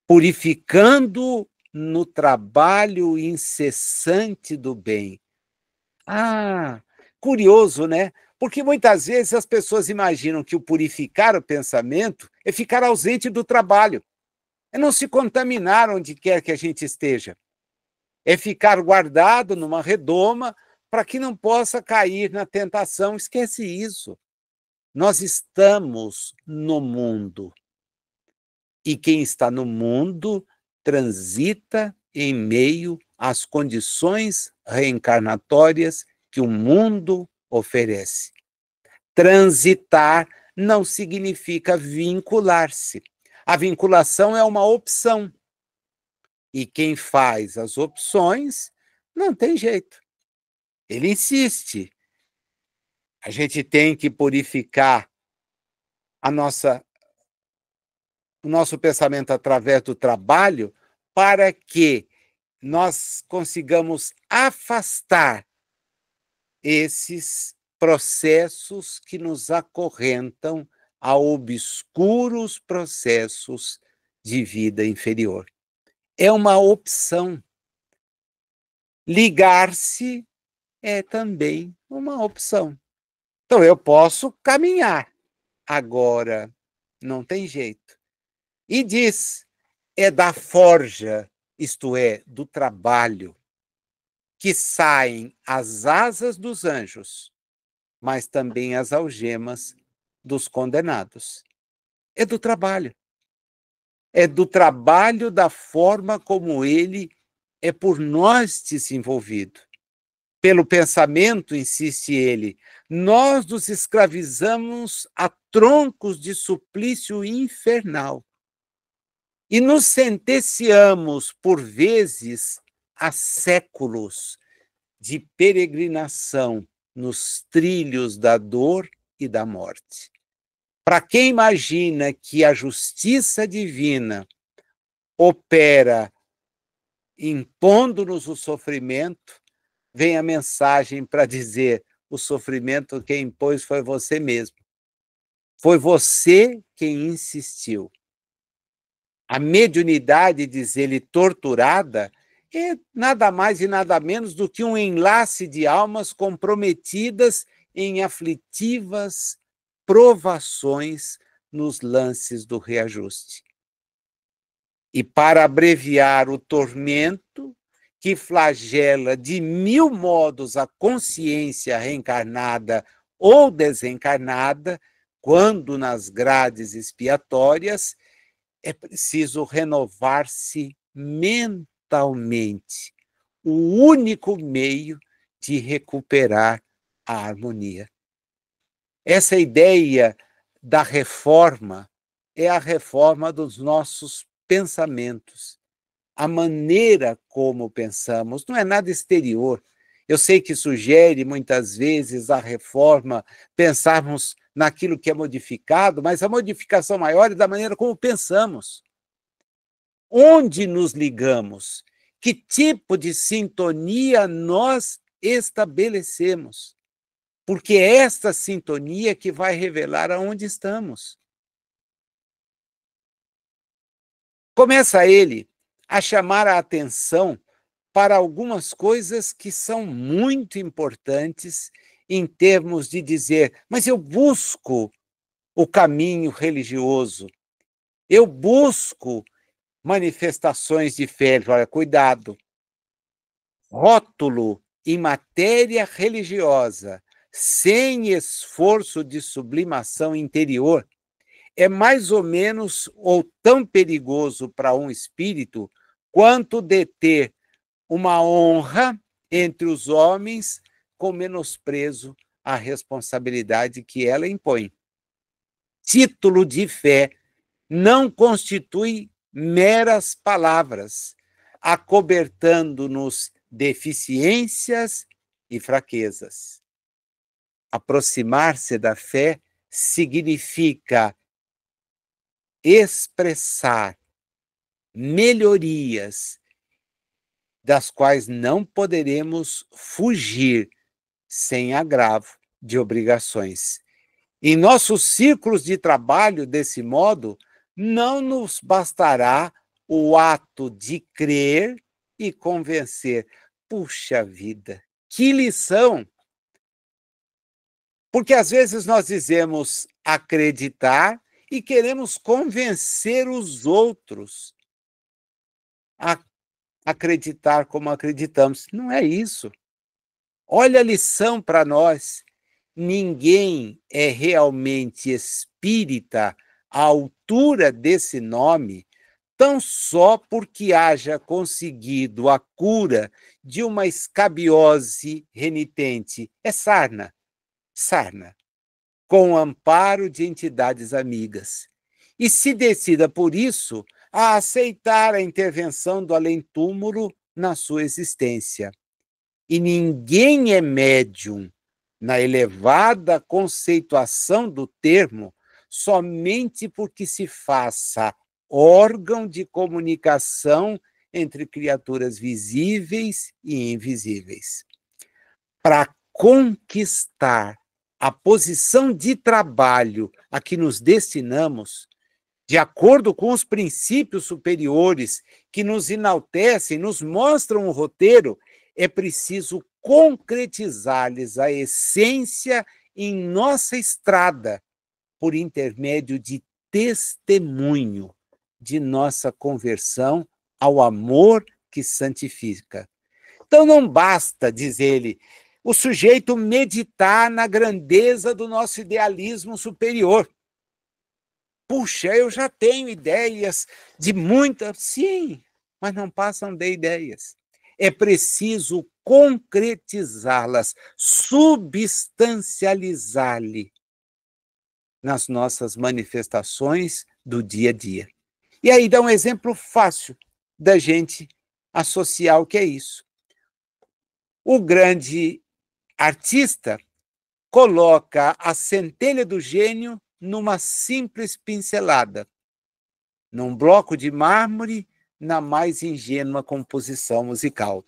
purificando no trabalho incessante do bem. Ah, curioso, né? Porque muitas vezes as pessoas imaginam que o purificar o pensamento é ficar ausente do trabalho, é não se contaminar onde quer que a gente esteja, é ficar guardado numa redoma para que não possa cair na tentação. Esquece isso. Nós estamos no mundo. E quem está no mundo transita em meio às condições reencarnatórias que o mundo oferece. Transitar não significa vincular-se. A vinculação é uma opção. E quem faz as opções não tem jeito. Ele insiste. A gente tem que purificar o nosso pensamento através do trabalho para que nós consigamos afastar esses processos que nos acorrentam a obscuros processos de vida inferior. É uma opção. Ligar-se é também uma opção. Então, eu posso caminhar, agora não tem jeito. E diz, é da forja, isto é, do trabalho, que saem as asas dos anjos, mas também as algemas dos condenados. É do trabalho. É do trabalho da forma como ele é por nós desenvolvido. Pelo pensamento, insiste ele, nós nos escravizamos a troncos de suplício infernal. E nos sentenciamos, por vezes, a séculos de peregrinação nos trilhos da dor e da morte. Para quem imagina que a justiça divina opera impondo-nos o sofrimento, vem a mensagem para dizer: o sofrimento quem impôs foi você mesmo. Foi você quem insistiu. A mediunidade, diz ele, torturada, é nada mais e nada menos do que um enlace de almas comprometidas em aflitivas provações nos lances do reajuste. E para abreviar o tormento que flagela de 1000 modos a consciência reencarnada ou desencarnada, quando nas grades expiatórias, é preciso renovar-se mentalmente, o único meio de recuperar a harmonia. Essa ideia da reforma é a reforma dos nossos pensamentos, a maneira como pensamos, não é nada exterior. Eu sei que sugere muitas vezes a reforma, pensarmos naquilo que é modificado, mas a modificação maior é da maneira como pensamos. Onde nos ligamos? Que tipo de sintonia nós estabelecemos? Porque é esta sintonia que vai revelar aonde estamos. Começa ele a chamar a atenção para algumas coisas que são muito importantes em termos de dizer, mas eu busco o caminho religioso, eu busco manifestações de fé. Olha, cuidado. Rótulo em matéria religiosa, sem esforço de sublimação interior, é mais ou menos ou tão perigoso para um espírito quanto deter uma honra entre os homens com menosprezo à responsabilidade que ela impõe. Título de fé não constitui meras palavras, acobertando-nos deficiências e fraquezas. Aproximar-se da fé significa expressar melhorias das quais não poderemos fugir sem agravo de obrigações. Em nossos círculos de trabalho, desse modo, não nos bastará o ato de crer e convencer. Puxa vida, que lição! Porque às vezes nós dizemos acreditar e queremos convencer os outros a acreditar como acreditamos. Não é isso. Olha a lição para nós. Ninguém é realmente espírita à altura desse nome, tão só porque haja conseguido a cura de uma escabiose renitente. É sarna, sarna, com o amparo de entidades amigas. E se decida, por isso, a aceitar a intervenção do além-túmulo na sua existência. E ninguém é médium, na elevada conceituação do termo, somente porque se faça órgão de comunicação entre criaturas visíveis e invisíveis. Para conquistar a posição de trabalho a que nos destinamos, de acordo com os princípios superiores que nos enaltecem, nos mostram o roteiro, é preciso concretizar-lhes a essência em nossa estrada, por intermédio de testemunho de nossa conversão ao amor que santifica. Então não basta, diz ele, o sujeito meditar na grandeza do nosso idealismo superior. Puxa, eu já tenho ideias de muitas. Sim, mas não passam de ideias. É preciso concretizá-las, substancializá-las nas nossas manifestações do dia a dia. E aí dá um exemplo fácil da gente associar o que é isso. O grande artista coloca a centelha do gênio numa simples pincelada, num bloco de mármore, na mais ingênua composição musical.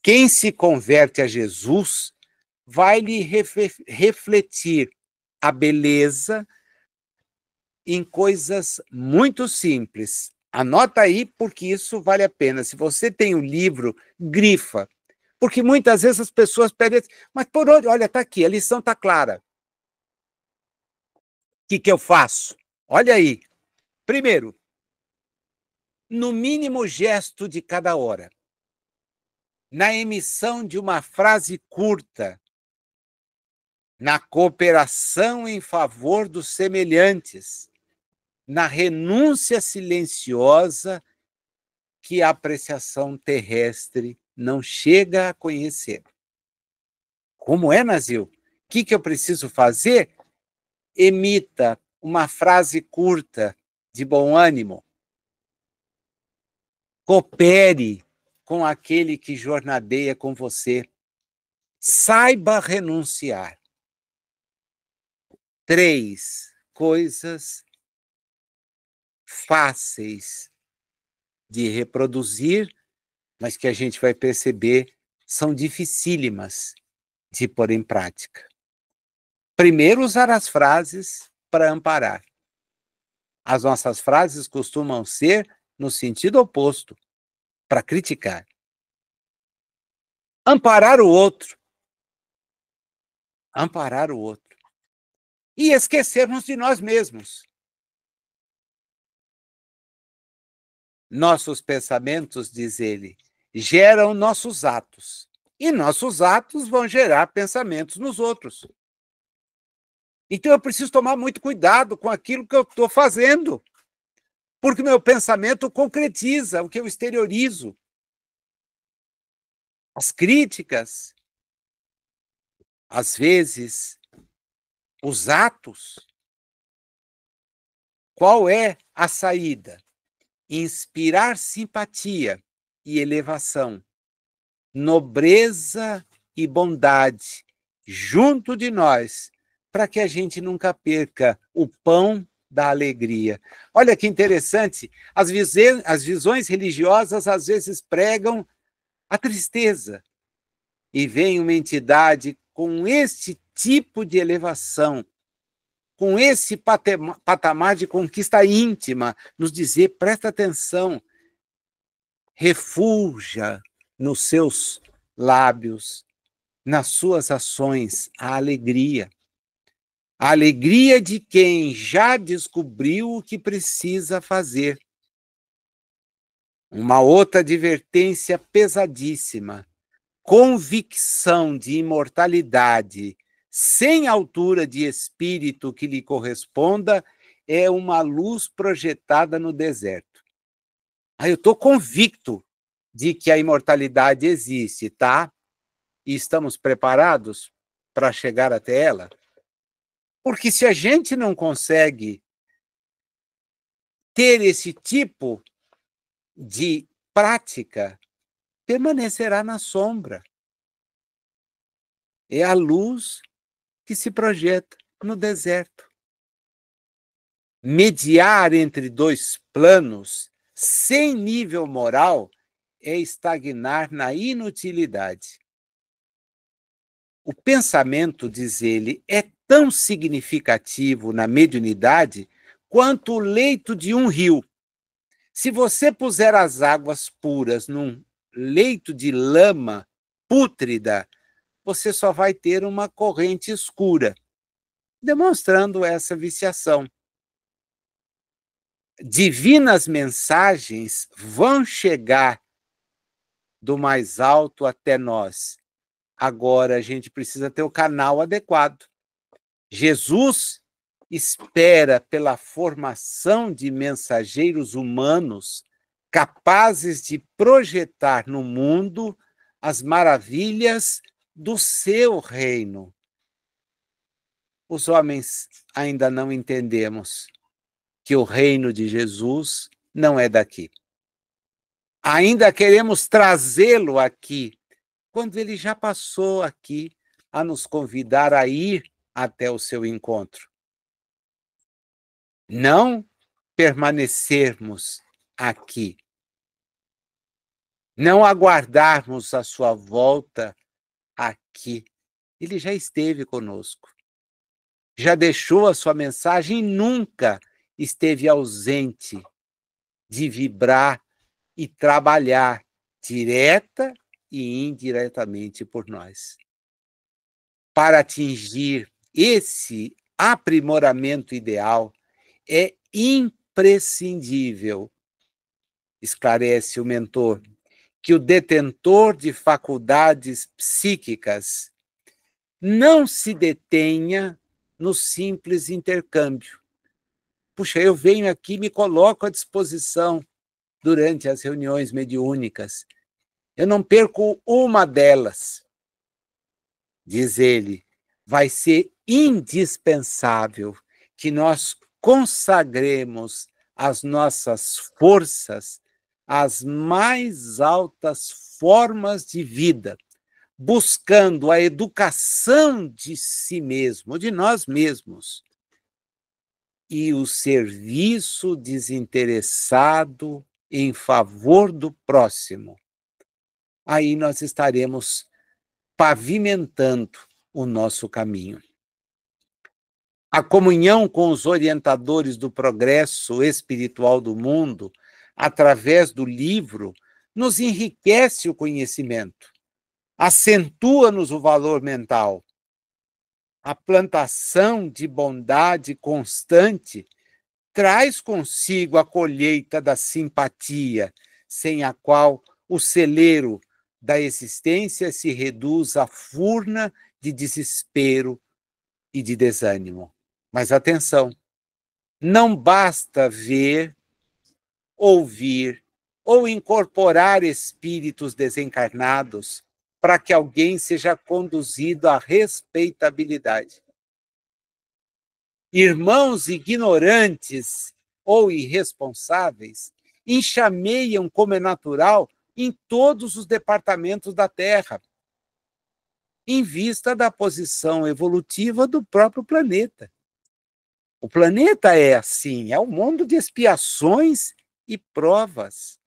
Quem se converte a Jesus vai lhe refletir a beleza em coisas muito simples. Anota aí, porque isso vale a pena. Se você tem um livro, grifa. Porque muitas vezes as pessoas pedem, mas por onde? Olha, está aqui, a lição está clara. O que eu faço? Olha aí. Primeiro, no mínimo gesto de cada hora, na emissão de uma frase curta, na cooperação em favor dos semelhantes, na renúncia silenciosa que a apreciação terrestre não chega a conhecer. Como é, Nazil? O que eu preciso fazer? Emita uma frase curta de bom ânimo. Coopere com aquele que jornadeia com você. Saiba renunciar. 3 coisas fáceis de reproduzir, mas que a gente vai perceber são dificílimas de pôr em prática. Primeiro, usar as frases para amparar. As nossas frases costumam ser no sentido oposto, para criticar. Amparar o outro. Amparar o outro. E esquecermos de nós mesmos. Nossos pensamentos, diz ele, geram nossos atos. E nossos atos vão gerar pensamentos nos outros. Então eu preciso tomar muito cuidado com aquilo que eu estou fazendo. Porque o meu pensamento concretiza o que eu exteriorizo. As críticas, às vezes, os atos. Qual é a saída? Inspirar simpatia e elevação, nobreza e bondade junto de nós, para que a gente nunca perca o pão da alegria. Olha que interessante, as visões religiosas às vezes pregam a tristeza, e vem uma entidade com este tipo de elevação, com esse patamar de conquista íntima, nos dizer, presta atenção, refulja nos seus lábios, nas suas ações, a alegria. A alegria de quem já descobriu o que precisa fazer. Uma outra advertência pesadíssima. Convicção de imortalidade sem altura de espírito que lhe corresponda é uma luz projetada no deserto. Eu estou convicto de que a imortalidade existe, tá? E estamos preparados para chegar até ela? Porque se a gente não consegue ter esse tipo de prática, permanecerá na sombra. É a luz que se projeta no deserto. Mediar entre 2 planos, sem nível moral, é estagnar na inutilidade. O pensamento, diz ele, é tão significativo na mediunidade quanto o leito de um rio. Se você puser as águas puras num leito de lama pútrida, você só vai ter uma corrente escura, demonstrando essa viciação. Divinas mensagens vão chegar do mais alto até nós. Agora a gente precisa ter o canal adequado. Jesus espera pela formação de mensageiros humanos capazes de projetar no mundo as maravilhas do seu reino. Os homens ainda não entendemos que o reino de Jesus não é daqui. Ainda queremos trazê-lo aqui, quando ele já passou aqui a nos convidar a ir até o seu encontro. Não permanecermos aqui, não aguardarmos a sua volta aqui. Ele já esteve conosco, já deixou a sua mensagem e nunca esteve ausente de vibrar e trabalhar direta e indiretamente por nós. Para atingir esse aprimoramento ideal, é imprescindível, esclarece o mentor, que o detentor de faculdades psíquicas não se detenha no simples intercâmbio. Puxa, eu venho aqui e me coloco à disposição durante as reuniões mediúnicas. Eu não perco uma delas. Diz ele, vai ser indispensável que nós consagremos as nossas forças às mais altas formas de vida, buscando a educação de si mesmo, de nós mesmos, e o serviço desinteressado em favor do próximo. Aí nós estaremos pavimentando o nosso caminho. A comunhão com os orientadores do progresso espiritual do mundo, através do livro, nos enriquece o conhecimento, acentua-nos o valor mental. A plantação de bondade constante traz consigo a colheita da simpatia, sem a qual o celeiro da existência se reduz à furna de desespero e de desânimo. Mas atenção, não basta ver, ouvir ou incorporar espíritos desencarnados para que alguém seja conduzido à respeitabilidade. Irmãos ignorantes ou irresponsáveis enxameiam, como é natural, em todos os departamentos da Terra, em vista da posição evolutiva do próprio planeta. O planeta é assim, é um mundo de expiações e provas.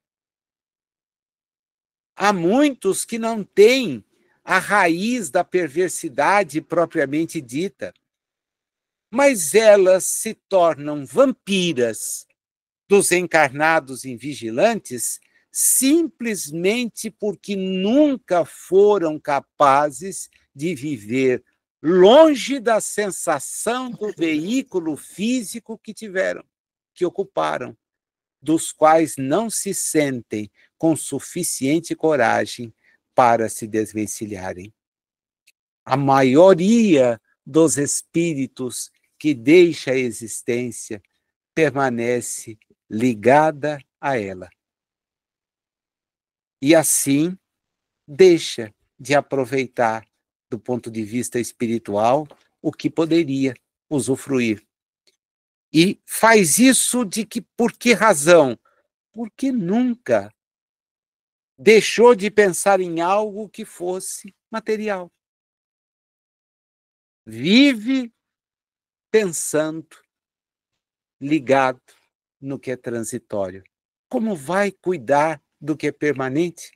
Há muitos que não têm a raiz da perversidade propriamente dita, mas elas se tornam vampiras dos encarnados invigilantes simplesmente porque nunca foram capazes de viver longe da sensação do veículo físico que tiveram, que ocuparam, dos quais não se sentem com suficiente coragem para se desvencilharem. A maioria dos espíritos que deixa a existência permanece ligada a ela. E assim deixa de aproveitar, do ponto de vista espiritual, o que poderia usufruir. E faz isso por que razão? Porque nunca deixou de pensar em algo que fosse material. Vive pensando, ligado no que é transitório. Como vai cuidar do que é permanente?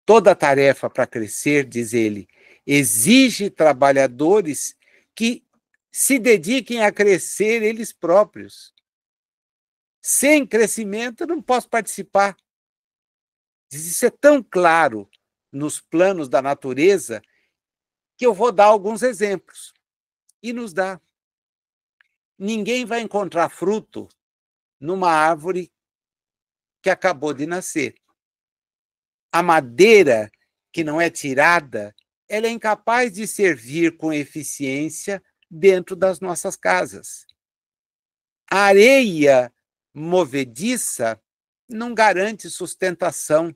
Toda tarefa para crescer, diz ele, exige trabalhadores que se dediquem a crescer eles próprios. Sem crescimento, eu não posso participar. Isso é tão claro nos planos da natureza que eu vou dar alguns exemplos. E nos dá. Ninguém vai encontrar fruto numa árvore que acabou de nascer. A madeira que não é tirada, ela é incapaz de servir com eficiência dentro das nossas casas. A areia movediça não garante sustentação.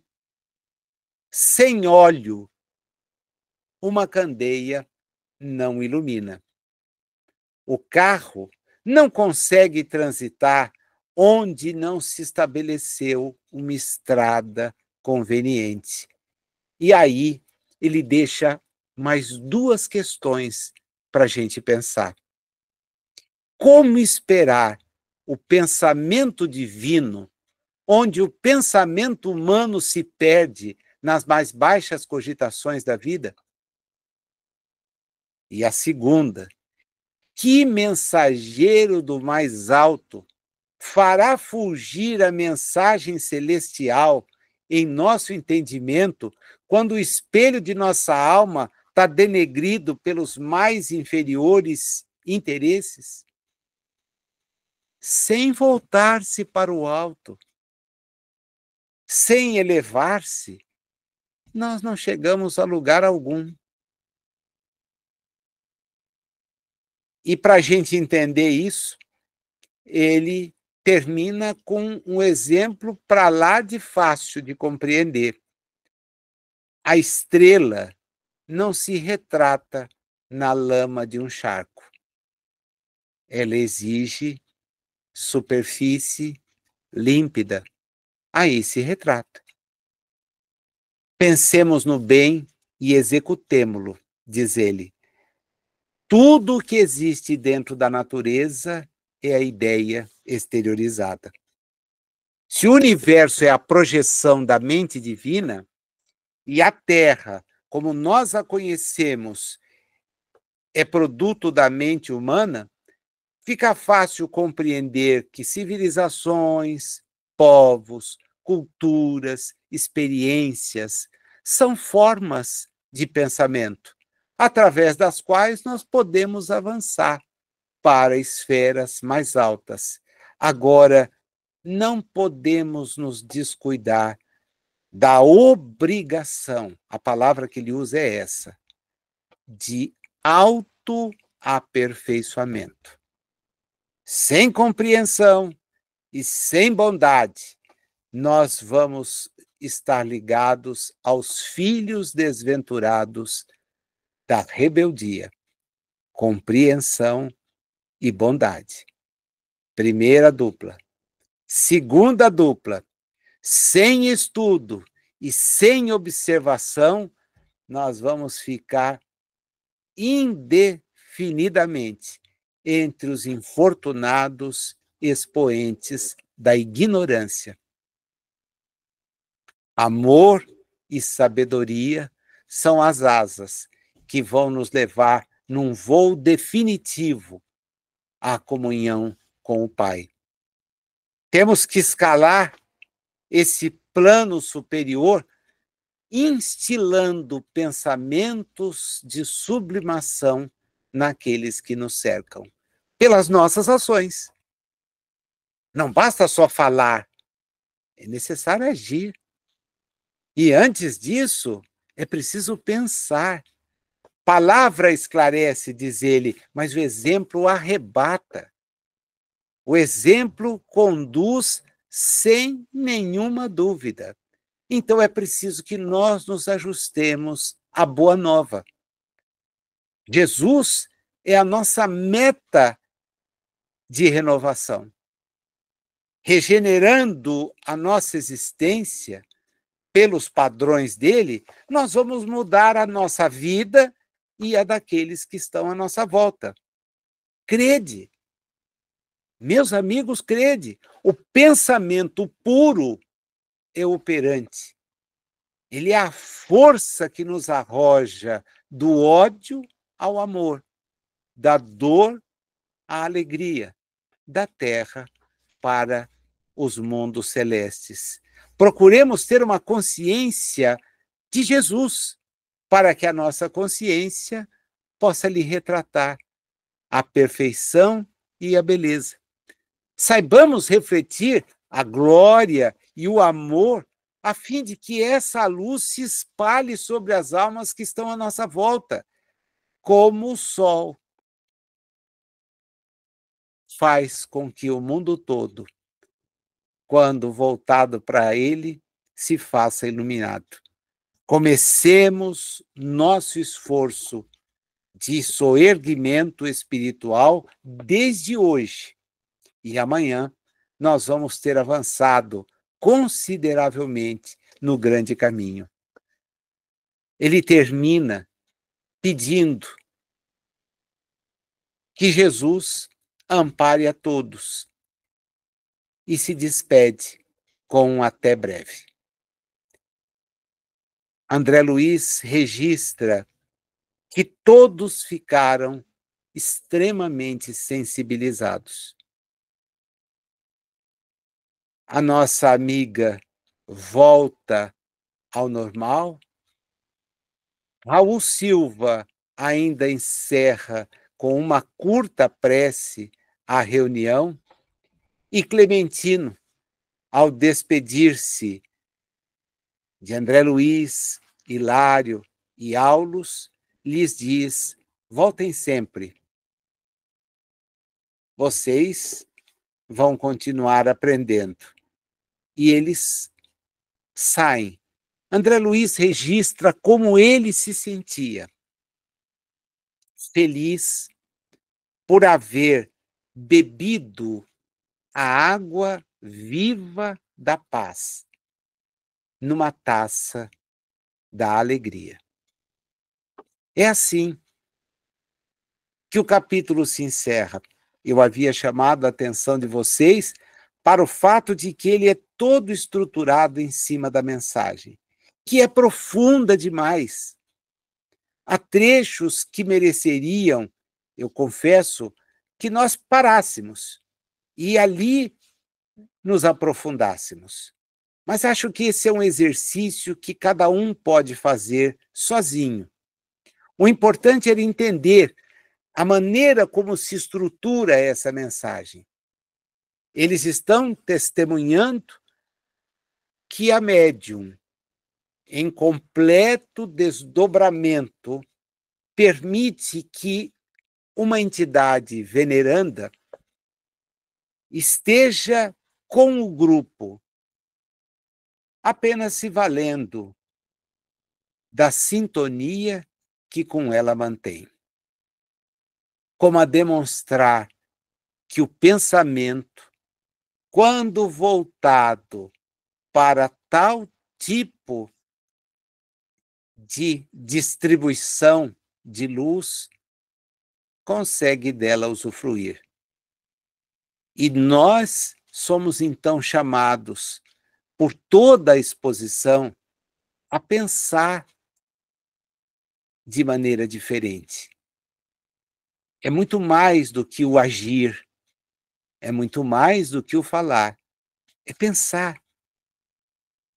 Sem óleo, uma candeia não ilumina. O carro não consegue transitar onde não se estabeleceu uma estrada conveniente. E aí ele deixa mais duas questões para a gente pensar. Como esperar o pensamento divino, onde o pensamento humano se perde nas mais baixas cogitações da vida? E a segunda, que mensageiro do mais alto fará fulgir a mensagem celestial em nosso entendimento quando o espelho de nossa alma está denegrido pelos mais inferiores interesses? Sem voltar-se para o alto, sem elevar-se, nós não chegamos a lugar algum. E para a gente entender isso, ele termina com um exemplo para lá de fácil de compreender. A estrela não se retrata na lama de um charco. Ela exige superfície límpida. Aí se retrata. Pensemos no bem e executemo-lo, diz ele. Tudo o que existe dentro da natureza é a ideia exteriorizada. Se o universo é a projeção da mente divina, e a Terra, como nós a conhecemos, é produto da mente humana, fica fácil compreender que civilizações, povos, culturas, experiências são formas de pensamento, através das quais nós podemos avançar para esferas mais altas. Agora, não podemos nos descuidar da obrigação, a palavra que ele usa é essa, de autoaperfeiçoamento. Sem compreensão e sem bondade, nós vamos estar ligados aos filhos desventurados da rebeldia. Compreensão e bondade. Primeira dupla. Segunda dupla. Sem estudo e sem observação, nós vamos ficar indefinidamente entre os infortunados expoentes da ignorância. Amor e sabedoria são as asas que vão nos levar num voo definitivo à comunhão com o Pai. Temos que escalar esse plano superior instilando pensamentos de sublimação naqueles que nos cercam, pelas nossas ações. Não basta só falar, é necessário agir. E antes disso, é preciso pensar. Palavra esclarece, diz ele, mas o exemplo arrebata. O exemplo conduz sem nenhuma dúvida. Então é preciso que nós nos ajustemos à boa nova. Jesus é a nossa meta de renovação. Regenerando a nossa existência pelos padrões dele, nós vamos mudar a nossa vida e a daqueles que estão à nossa volta. Crede. Meus amigos, crede. O pensamento puro é operante. Ele é a força que nos arroja do ódio ao amor, da dor à alegria, da terra para os mundos celestes. Procuremos ter uma consciência de Jesus, para que a nossa consciência possa lhe retratar a perfeição e a beleza. Saibamos refletir a glória e o amor a fim de que essa luz se espalhe sobre as almas que estão à nossa volta, como o sol faz com que o mundo todo, quando voltado para ele, se faça iluminado. Comecemos nosso esforço de soerguimento espiritual desde hoje. E amanhã nós vamos ter avançado consideravelmente no grande caminho. Ele termina pedindo que Jesus ampare a todos e se despede com um até breve. André Luiz registra que todos ficaram extremamente sensibilizados. A nossa amiga volta ao normal. Raul Silva ainda encerra com uma curta prece a reunião e Clementino, ao despedir-se de André Luiz, Hilário e Aulus, lhes diz: voltem sempre. Vocês vão continuar aprendendo. E eles saem. André Luiz registra como ele se sentia feliz por haver bebido a água viva da paz numa taça da alegria. É assim que o capítulo se encerra. Eu havia chamado a atenção de vocês para o fato de que ele é todo estruturado em cima da mensagem, que é profunda demais. Há trechos que mereceriam, eu confesso, que nós parássemos e ali nos aprofundássemos. Mas acho que esse é um exercício que cada um pode fazer sozinho. O importante é entender a maneira como se estrutura essa mensagem. Eles estão testemunhando que a médium, em completo desdobramento, permite que uma entidade veneranda esteja com o grupo, apenas se valendo da sintonia que com ela mantém. Como a demonstrar que o pensamento, quando voltado para tal tipo de distribuição de luz, consegue dela usufruir. E nós somos então chamados, por toda a exposição, a pensar de maneira diferente. É muito mais do que o agir, é muito mais do que o falar, é pensar.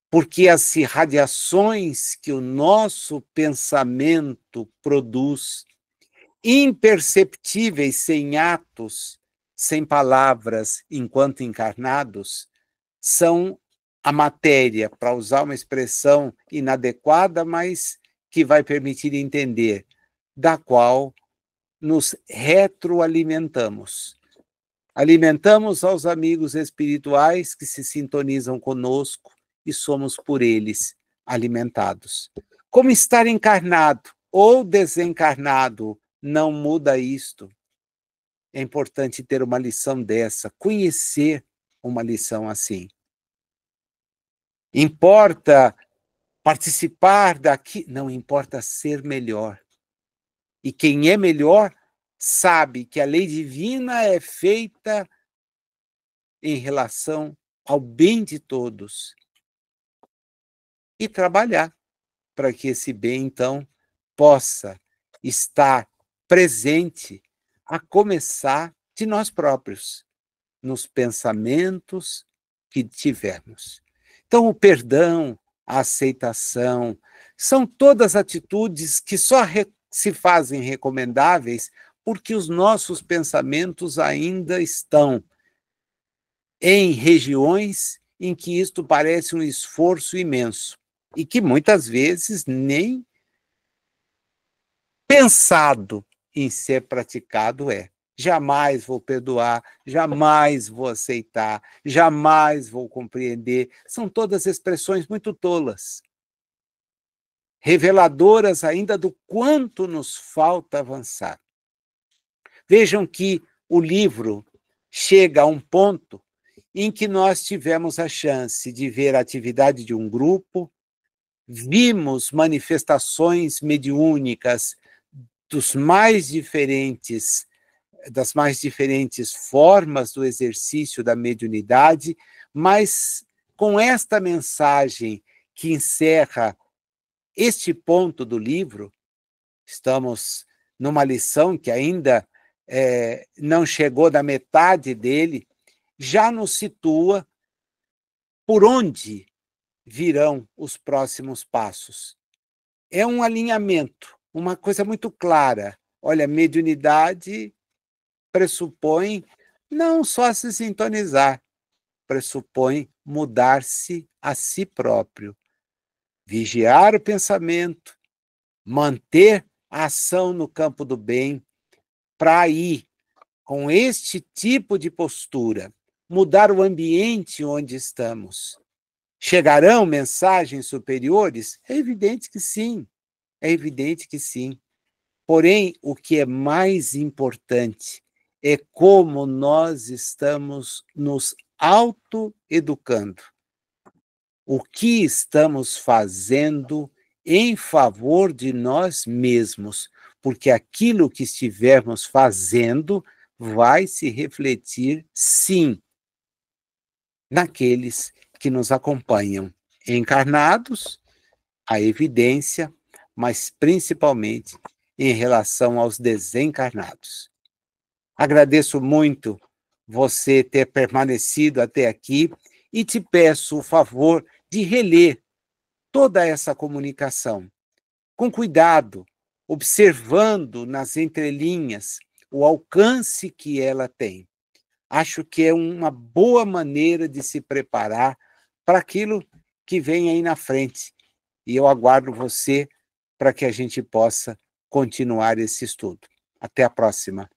Porque as irradiações que o nosso pensamento produz, imperceptíveis sem atos, sem palavras, enquanto encarnados, são a matéria, para usar uma expressão inadequada, mas que vai permitir entender, da qual nos retroalimentamos. Alimentamos aos amigos espirituais que se sintonizam conosco e somos por eles alimentados. Como estar encarnado ou desencarnado não muda isto. É importante ter uma lição dessa, conhecer uma lição assim. Importa participar daqui, não importa ser melhor. E quem é melhor sabe que a lei divina é feita em relação ao bem de todos. E trabalhar para que esse bem, então, possa estar presente, a começar de nós próprios, nos pensamentos que tivermos. Então, o perdão, a aceitação, são todas atitudes que só se fazem recomendáveis porque os nossos pensamentos ainda estão em regiões em que isto parece um esforço imenso e que muitas vezes nem pensado em ser praticado é. Jamais vou perdoar, jamais vou aceitar, jamais vou compreender. São todas expressões muito tolas. reveladoras ainda do quanto nos falta avançar. Vejam que o livro chega a um ponto em que nós tivemos a chance de ver a atividade de um grupo, vimos manifestações mediúnicas dos mais diferentes, das mais diferentes formas do exercício da mediunidade, mas com esta mensagem que encerra este ponto do livro, estamos numa lição que ainda não chegou da metade dele, já nos situa por onde virão os próximos passos. É um alinhamento, uma coisa muito clara. Olha, mediunidade pressupõe não só se sintonizar, pressupõe mudar-se a si próprio, vigiar o pensamento, manter a ação no campo do bem, para ir com este tipo de postura, mudar o ambiente onde estamos. Chegarão mensagens superiores? É evidente que sim, é evidente que sim. Porém, o que é mais importante é como nós estamos nos autoeducando. O que estamos fazendo em favor de nós mesmos, porque aquilo que estivermos fazendo vai se refletir, sim, naqueles que nos acompanham, encarnados, a evidência, mas principalmente em relação aos desencarnados. Agradeço muito você ter permanecido até aqui e te peço o favor de reler toda essa comunicação, com cuidado, observando nas entrelinhas o alcance que ela tem. Acho que é uma boa maneira de se preparar para aquilo que vem aí na frente. E eu aguardo você para que a gente possa continuar esse estudo. Até a próxima.